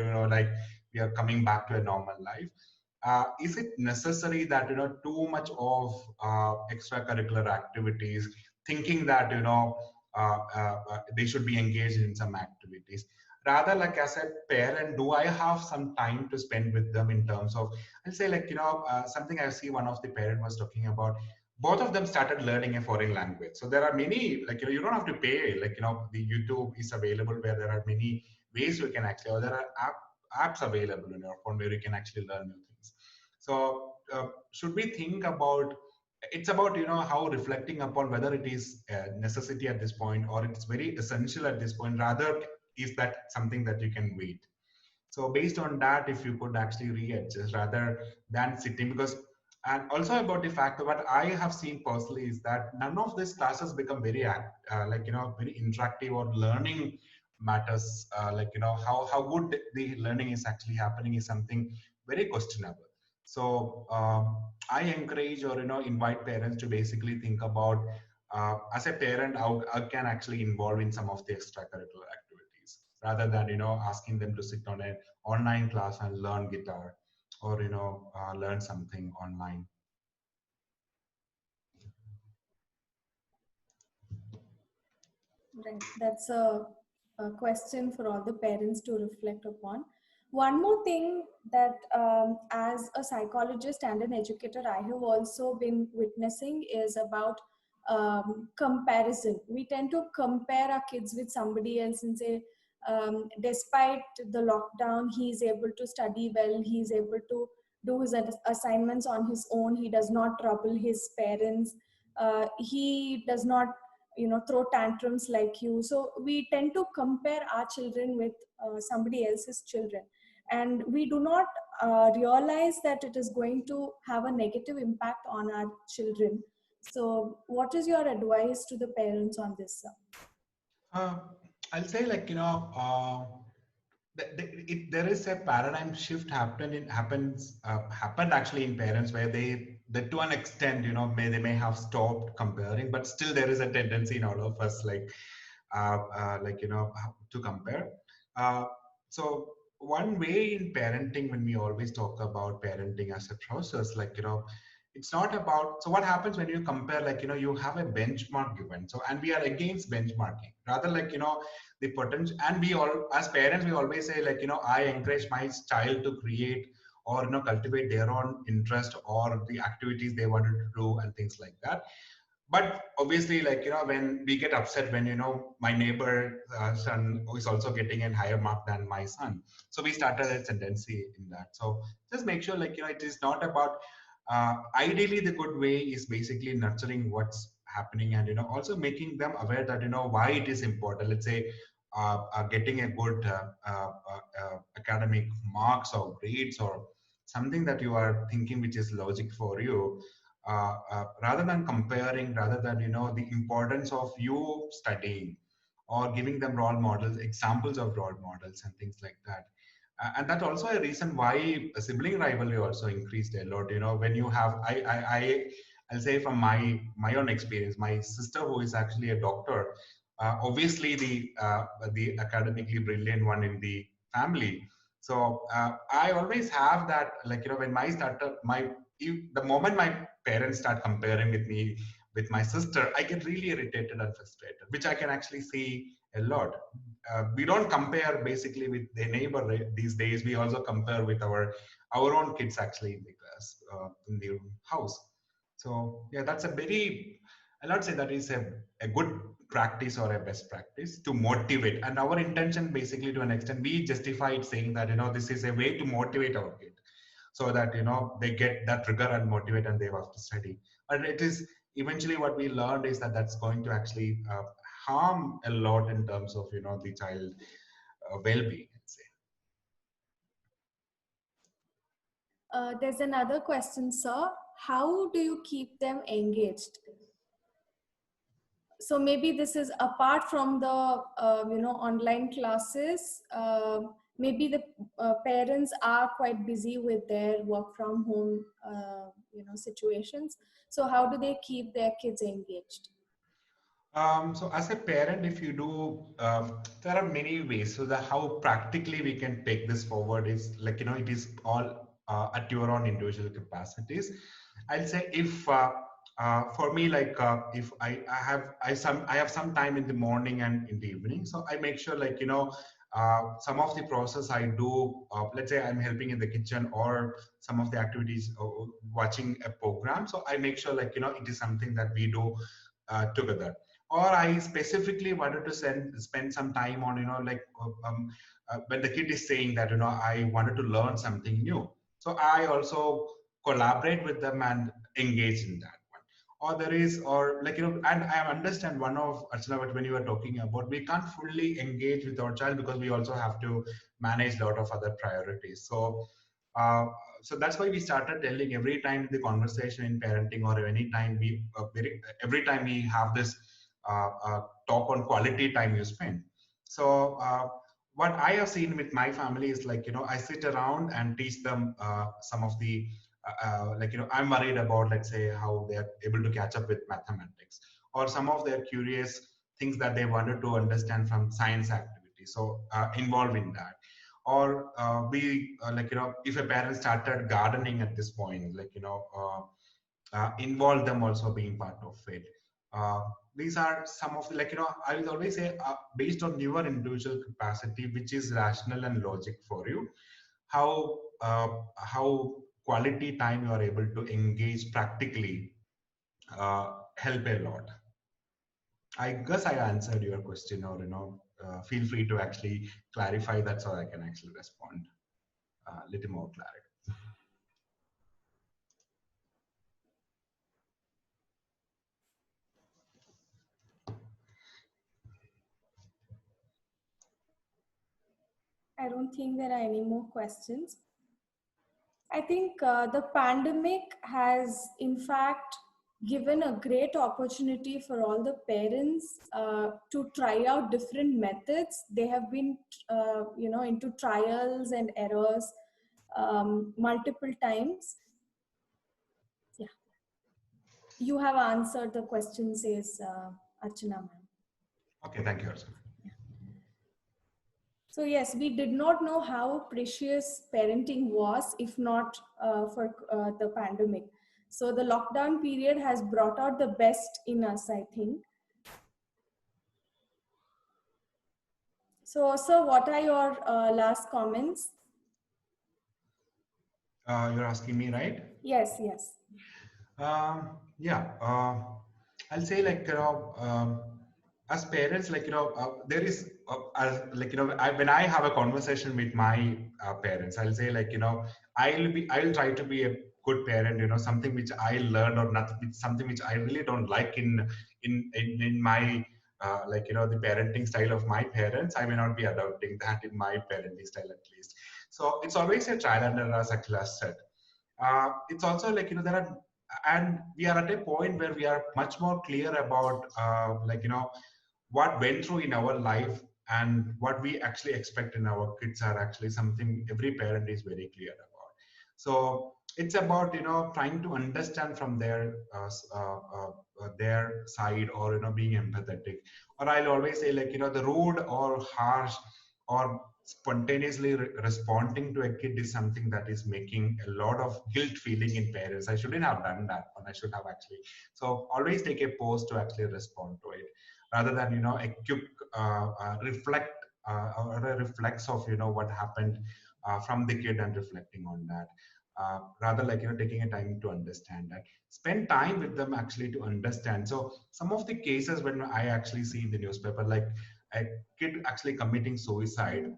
we are coming back to a normal life. Is it necessary that, too much of extracurricular activities, thinking that, they should be engaged in some activities? Rather, like as a parent, do I have some time to spend with them in terms of, I'll say, something I see one of the parent was talking about, both of them started learning a foreign language. So there are many, you don't have to pay, the YouTube is available where there are many ways you can actually, or there are apps available in your phone where you can actually learn new things. So should we think about, it's about, how reflecting upon whether it is a necessity at this point or it's very essential at this point, rather is that something that you can wait? So based on that, if you could actually readjust rather than sitting, because, and also about the fact that what I have seen personally is that none of these classes become very very interactive, or learning matters, how good the learning is actually happening is something very questionable. So I encourage, or invite parents to basically think about, as a parent, how I can actually involve in some of the extracurricular activities, rather than asking them to sit on an online class and learn guitar, or learn something online. Right. That's a question for all the parents to reflect upon. One more thing that, as a psychologist and an educator, I have also been witnessing is about comparison. We tend to compare our kids with somebody else and say, despite the lockdown, he's able to study well, he's able to do his assignments on his own, he does not trouble his parents, he does not throw tantrums like you. So we tend to compare our children with somebody else's children, and we do not realize that it is going to have a negative impact on our children. So what is your advice to the parents on this, sir? uh, I'll say, there is a paradigm shift happened actually in parents, where they to an extent, they may have stopped comparing, but still there is a tendency in all of us, to compare. uh, so one way in parenting, when we always talk about parenting as a process, it's not about, so what happens when you compare, you have a benchmark given, so, and we are against benchmarking, rather, the potential. And we all, as parents, we always say, I encourage my child to create, or cultivate their own interest, or the activities they wanted to do, and things like that. But obviously, when we get upset when my neighbor son is also getting a higher mark than my son, so we started a tendency in that. So just make sure, it is not about, ideally the good way is basically nurturing what's happening, and also making them aware that why it is important. Let's say getting a good academic marks or grades, or something that you are thinking which is logic for you, rather than comparing, rather than the importance of you studying, or giving them role models, examples of role models, and things like that. And that's also a reason why a sibling rivalry also increased a lot. When you have, I'll say from my own experience, my sister, who is actually a doctor, obviously the academically brilliant one in the family. So I always have that, when my startup, the moment my parents start comparing with me, with my sister, I get really irritated and frustrated, which I can actually see a lot. We don't compare basically with the neighbor these days. We also compare with our own kids actually in the class, in the house. So yeah, that's a very, I'll not say that is a good practice or a best practice to motivate. And our intention basically to an extent, we justify it saying that, this is a way to motivate our kid so that, they get that trigger and motivate and they have to study. But it is eventually what we learned is that that's going to actually harm a lot in terms of, the child well-being, I'd say. There's another question, sir. How do you keep them engaged? So maybe this is apart from the online classes. Maybe the parents are quite busy with their work from home situations. So how do they keep their kids engaged? So as a parent, if you do, there are many ways. So the how practically we can take this forward is like, it is all at your own individual capacities. I'll say if for me, like if I have some time in the morning and in the evening, so I make sure like, some of the process I do, let's say I'm helping in the kitchen or some of the activities, watching a program. So I make sure like, it is something that we do together. Or I specifically wanted to spend some time on, like when the kid is saying that, I wanted to learn something new. So I also collaborate with them and engage in that one. Or there is, or like, and I understand one of, Archana, what when you were talking about, we can't fully engage with our child because we also have to manage a lot of other priorities. Uh, so that's why we started telling every time the conversation in parenting or any time we, every time we have this talk on quality time you spend. So what I have seen with my family is like, I sit around and teach them some of the, like, I'm worried about, let's say, how they're able to catch up with mathematics or some of their curious things that they wanted to understand from science activities. So involved in that. Or we, like, if a parent started gardening at this point, like, involve them also being part of it. Uh, these are some of the, like, I will always say, based on your individual capacity, which is rational and logic for you, how quality time you are able to engage practically help a lot. I guess I answered your question, or feel free to actually clarify that so I can actually respond a little more clarity. I don't think there are any more questions. I think the pandemic has, in fact, given a great opportunity for all the parents to try out different methods. They have been, into trials and errors multiple times. Yeah, you have answered the question, says Archana ma'am. Okay, thank you, Archana. So yes, we did not know how precious parenting was if not for the pandemic. So the lockdown period has brought out the best in us, I think. So, sir, what are your last comments? You're asking me, right? Yes, yes. Yeah, I'll say like, as parents, like, there is, like, when I have a conversation with my parents, I'll say like, I'll try to be a good parent, something which I learned or not, something which I really don't like in my, like, the parenting style of my parents, I may not be adopting that in my parenting style at least. So it's always a trial and error, as Akhila said. It's also like, there are, and we are at a point where we are much more clear about, like, what went through in our life and what we actually expect in our kids are actually something every parent is very clear about. So it's about, trying to understand from their side, or being empathetic. Or I'll always say, like, the rude or harsh or spontaneously responding to a kid is something that is making a lot of guilt feeling in parents. I shouldn't have done that, and I should have actually. So always take a pause to actually respond to it, rather than a quick reflect or a reflex of what happened from the kid and reflecting on that. Rather like taking a time to understand that, spend time with them actually to understand. So some of the cases when I actually see in the newspaper, like a kid actually committing suicide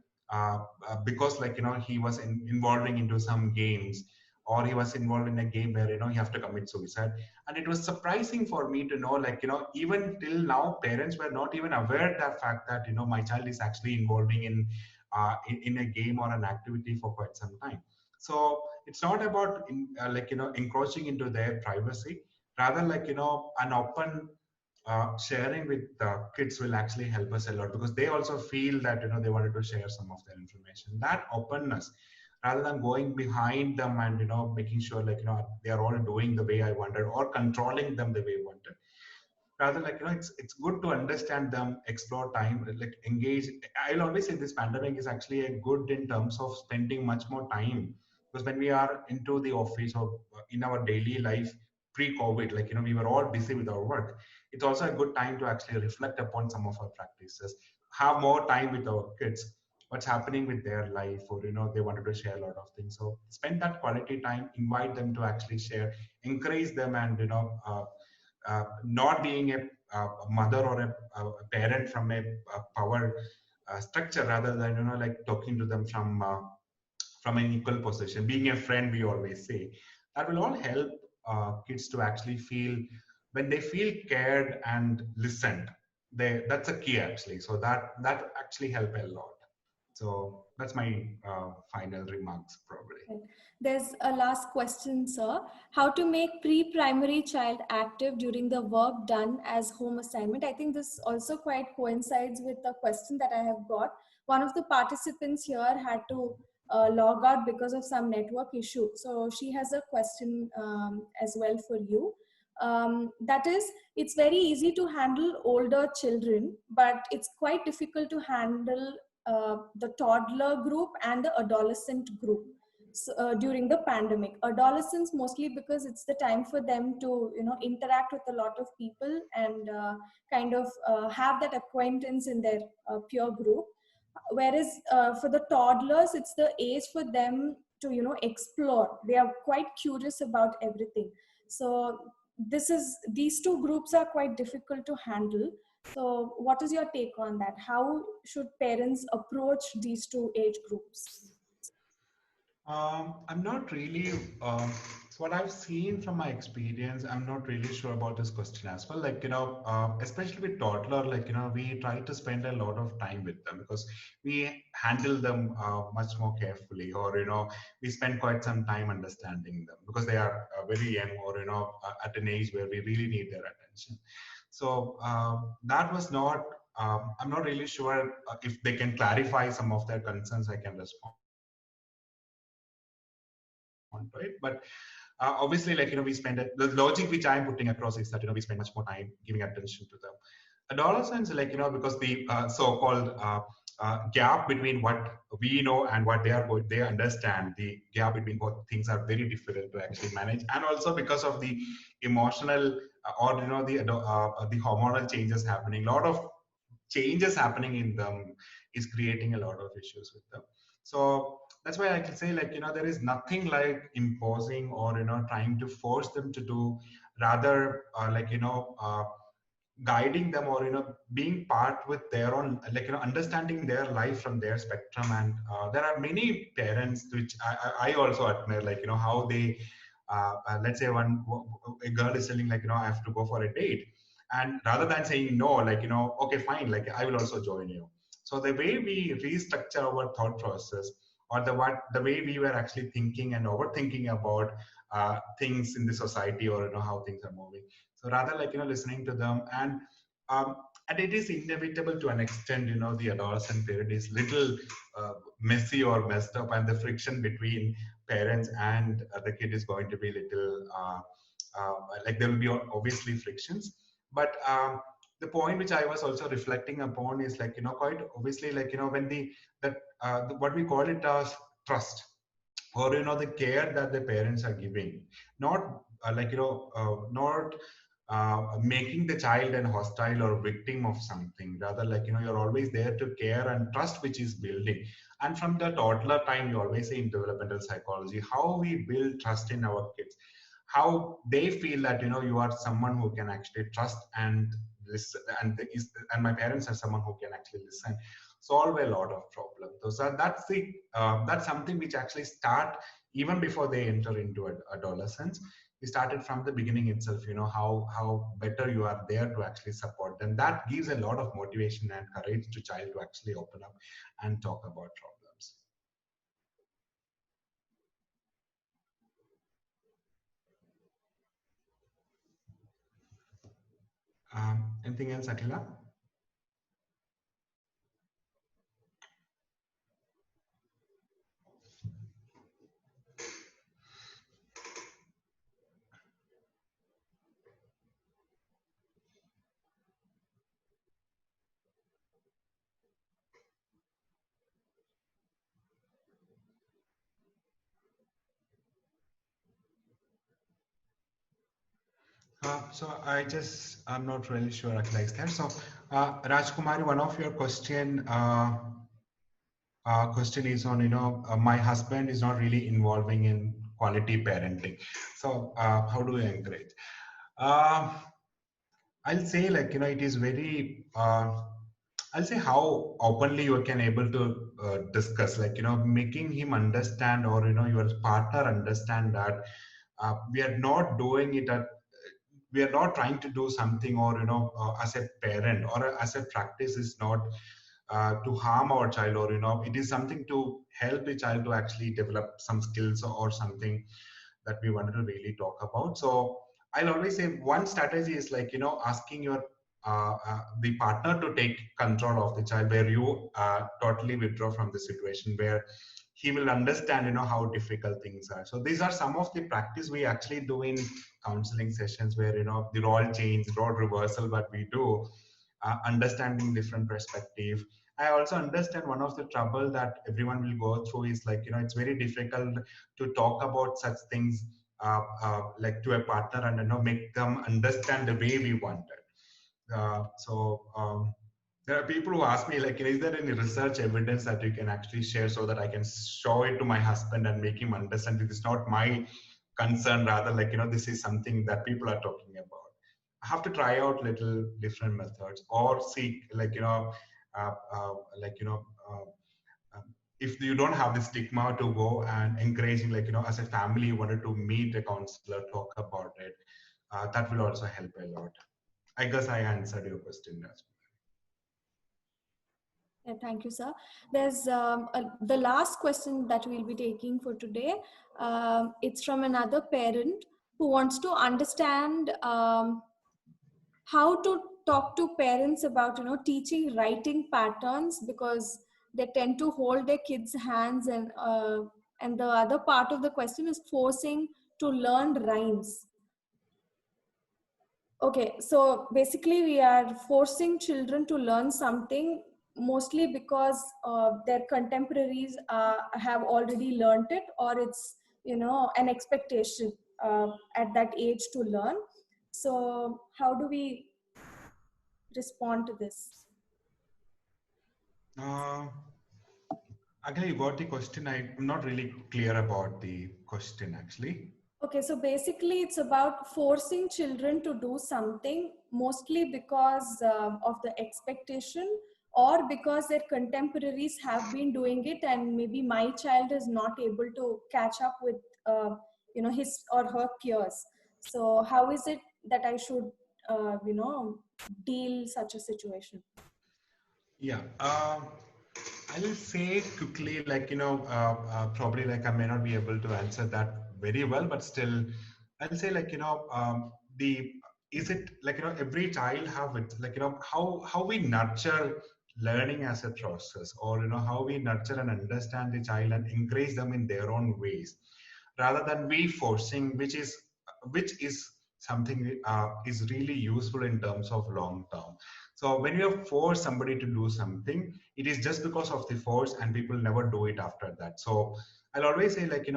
because like he was involving into some games, or he was involved in a game where he have to commit suicide. And it was surprising for me to know, like even till now parents were not even aware that fact that my child is actually involving in a game or an activity for quite some time. So it's not about like encroaching into their privacy, rather like an open sharing with kids will actually help us a lot, because they also feel that they wanted to share some of their information. That openness, rather than going behind them and making sure like they are all doing the way I wanted, or controlling them the way I wanted. Rather like it's good to understand them, explore time, like engage. I'll always say this pandemic is actually a good in terms of spending much more time, because when we are into the office or in our daily life pre-COVID, like we were all busy with our work. It's also a good time to actually reflect upon some of our practices, have more time with our kids, what's happening with their life, or they wanted to share a lot of things. So spend that quality time, invite them to actually share, encourage them, and not being a mother or a parent from a power structure, rather than like talking to them from an equal position, being a friend, we always say. That will all help kids to actually feel, when they feel cared and listened, that's a key actually. So that actually help a lot. So that's my final remarks probably. Right. There's a last question, sir. How to make pre-primary child active during the work done as home assignment? I think this also quite coincides with the question that I have got. One of the participants here had to log out because of some network issue. So she has a question as well for you. That is, it's very easy to handle older children, but it's quite difficult to handle the toddler group and the adolescent group. So, during the pandemic, adolescents mostly because it's the time for them to interact with a lot of people and kind of have that acquaintance in their peer group, whereas for the toddlers it's the age for them to explore. They are quite curious about everything. So these two groups are quite difficult to handle. So what is your take on that? How should parents approach these two age groups? I'm not really. So what I've seen from my experience, I'm not really sure about this question as well. Like especially with toddler, like we try to spend a lot of time with them, because we handle them much more carefully, or we spend quite some time understanding them, because they are very young, or at an age where we really need their attention. So that was not. I'm not really sure if they can clarify some of their concerns. I can respond to it, but obviously, like we spend it. The logic which I am putting across is that we spend much more time giving attention to them. Adolescents, like because the so-called gap between what we know and what they understand, the gap between both things are very difficult to actually manage. And also because of the emotional or the hormonal changes happening, a lot of changes happening in them is creating a lot of issues with them. So that's why I can say, like there is nothing like imposing or trying to force them to do, rather like guiding them, or being part with their own, like understanding their life from their spectrum. And there are many parents which I also admire, like how they let's say a girl is telling, like I have to go for a date, and rather than saying no, like okay fine, like I will also join you. So the way we restructure our thought process, or the way we were actually thinking and overthinking about things in the society, or how things are moving. So rather like listening to them. Um, and it is inevitable to an extent, the adolescent period is little messy or messed up, and the friction between parents and the kid is going to be little like there will be obviously frictions. But the point which I was also reflecting upon is like, quite obviously, like, when what we call it as trust, or the care that the parents are giving, not not making the child an hostile or victim of something, rather, like, you're always there to care and trust, which is building. And from the toddler time, you always say in developmental psychology, how we build trust in our kids, how they feel that you are someone who can actually trust and listen, and my parents are someone who can actually listen, solve a lot of problems. So that's something which actually start even before they enter into adolescence. We started from the beginning itself, how better you are there to actually support them. That gives a lot of motivation and courage to child to actually open up and talk about problems. Anything else, Akila? I'm not really sure, Akila is there. So, Rajkumari, one of your question is on, my husband is not really involving in quality parenting. So, how do we encourage? Uh, I'll say, like, it is very, I'll say how openly you can able to discuss, like, making him understand, or, your partner understand that we are not doing it at, we are not trying to do something, or, as a parent or as a practice is not to harm our child, or, it is something to help a child to actually develop some skills or something that we wanted to really talk about. So I'll always say one strategy is like, asking your the partner to take control of the child, where you totally withdraw from the situation, where he will understand, how difficult things are. So these are some of the practice we actually do in counseling sessions, where, the role change, role reversal, what we do, understanding different perspective. I also understand one of the trouble that everyone will go through is like, it's very difficult to talk about such things, like to a partner, and, make them understand the way we want it. There are people who ask me, like, is there any research evidence that you can actually share so that I can show it to my husband and make him understand it is not my concern, rather, like, this is something that people are talking about. I have to try out little different methods, or seek, like, uh, uh, like, um, if you don't have the stigma to go and encouraging, like, as a family you wanted to meet a counselor, talk about it, that will also help a lot. I guess I answered your question as Yeah, thank you, sir. There's the last question that we'll be taking for today. It's from another parent who wants to understand how to talk to parents about, teaching writing patterns, because they tend to hold their kids' hands, and the other part of the question is forcing to learn rhymes. Okay, so basically we are forcing children to learn something, mostly because their contemporaries have already learned it, or it's, an expectation at that age to learn. So how do we respond to this? well. Again, you got the question. I'm not really clear about the question actually. Okay, so basically it's about forcing children to do something, mostly because of the expectation, or because their contemporaries have been doing it, and maybe my child is not able to catch up with, his or her peers. So how is it that I should, deal such a situation? Yeah. I'll say quickly, like, probably, like, I may not be able to answer that very well, but still, I'll say, like, the is it like, every child have it, like, how we nurture learning as a process, or, how we nurture and understand the child and encourage them in their own ways, rather than we forcing, which is something is really useful in terms of long term. So when you force somebody to do something, it is just because of the force, and people never do it after that. So I'll always say, like,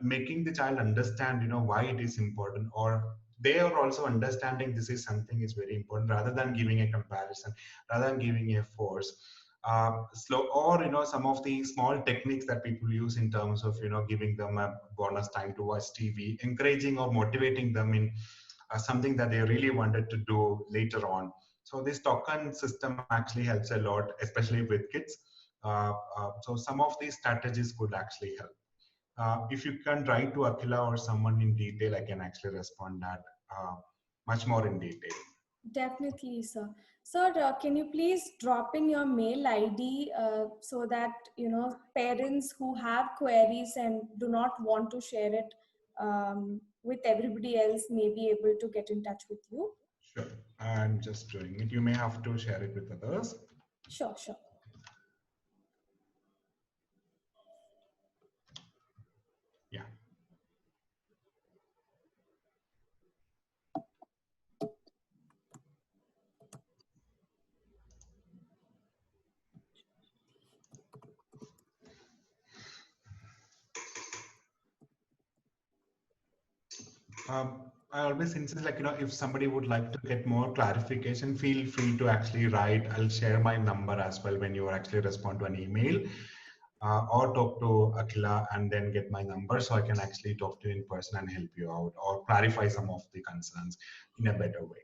making the child understand, why it is important, or they are also understanding this is something is very important, rather than giving a comparison, rather than giving a force. Slow, or some of the small techniques that people use in terms of giving them a bonus time to watch TV, encouraging or motivating them in something that they really wanted to do later on. So this token system actually helps a lot, especially with kids. So some of these strategies could actually help. If you can write to Akila or someone in detail, I can actually respond that uh, much more in detail. Definitely, sir. Sir, can you please drop in your mail ID so that parents who have queries and do not want to share it with everybody else may be able to get in touch with you? Sure, I'm just doing it. You may have to share it with others. Sure, sure. Yeah. I always insist, like, if somebody would like to get more clarification, feel free to actually write. I'll share my number as well when you actually respond to an email, or talk to Akila and then get my number, so I can actually talk to you in person and help you out or clarify some of the concerns in a better way.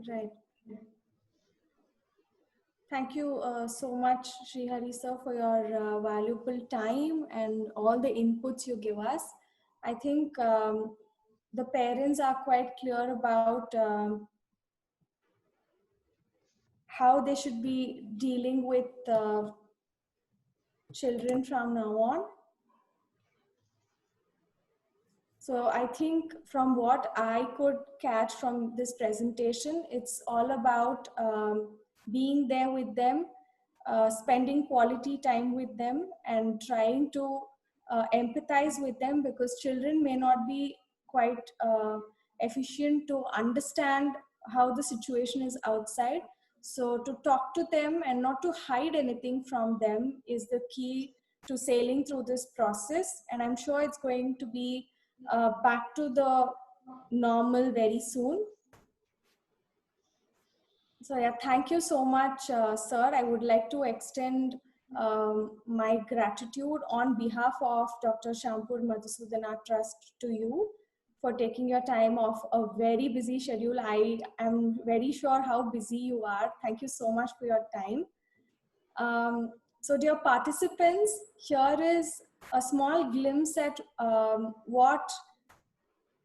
Right. Thank you so much, Sreehari sir, for your valuable time and all the inputs you give us. I think the parents are quite clear about how they should be dealing with children from now on. So I think from what I could catch from this presentation, it's all about being there with them, spending quality time with them, and trying to empathize with them, because children may not be quite efficient to understand how the situation is outside. So to talk to them and not to hide anything from them is the key to sailing through this process. And I'm sure it's going to be back to the normal very soon. So yeah, thank you so much, sir. I would like to extend my gratitude on behalf of Dr. Shampur Madhusudana Trust to you for taking your time off a very busy schedule. I am very sure how busy you are. Thank you so much for your time. So dear participants, here is a small glimpse at what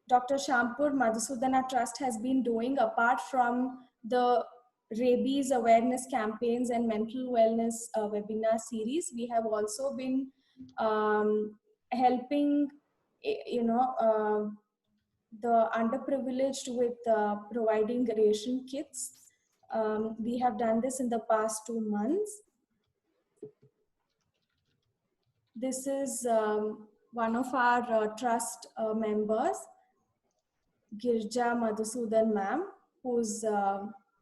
Dr. Shampur Madhusudana Trust has been doing apart from the rabies awareness campaigns and mental wellness webinar series. We have also been helping, the underprivileged with providing ration kits. We have done this in the past 2 months. This is one of our trust members, Girja Madhusudan ma'am, who's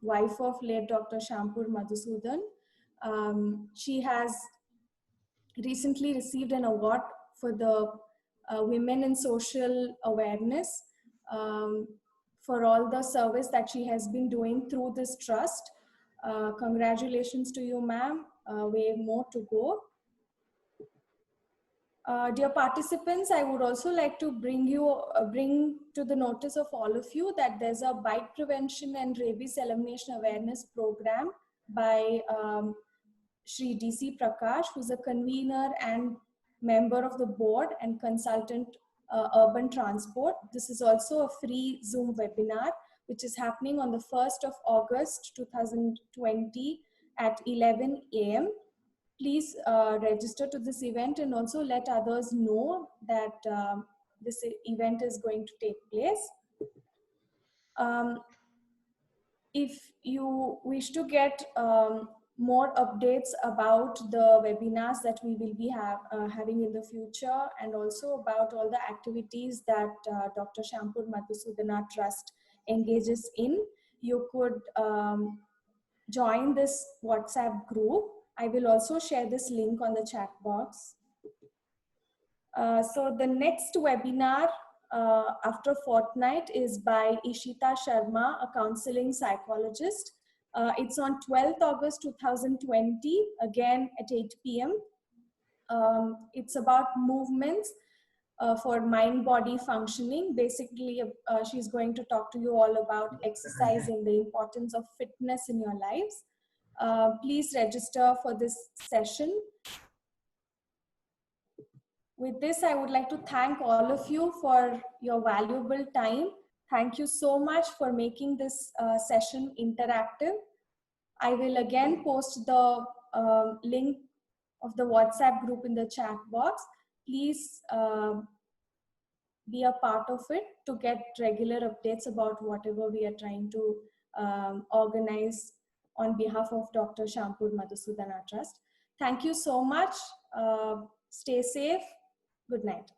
wife of late Dr. Shampur Madhusudan. She has recently received an award for the Women in Social Awareness for all the service that she has been doing through this trust. Congratulations to you, ma'am. We have more to go. Dear participants, I would also like to bring to the notice of all of you that there's a bite prevention and rabies elimination awareness program by Shri DC Prakash, who's a convener and member of the board and consultant urban transport. This is also a free Zoom webinar, which is happening on the 1st of August 2020 at 11 a.m. Please register to this event and also let others know that this event is going to take place. If you wish to get more updates about the webinars that we will be having in the future, and also about all the activities that Dr. Shampur Madhusudana Trust engages in, you could join this WhatsApp group. I will also share this link on the chat box. So the next webinar after fortnight is by Ishita Sharma, a counseling psychologist. It's on 12th August 2020, again at 8 p.m. It's about movements for mind-body functioning. Basically, she's going to talk to you all about exercise and the importance of fitness in your lives. Please register for this session. With this, I would like to thank all of you for your valuable time. Thank you so much for making this session interactive. I will again post the link of the WhatsApp group in the chat box. Please be a part of it to get regular updates about whatever we are trying to organize on behalf of Dr. Shampur Madhusudana Trust. Thank you so much. Stay safe. Good night.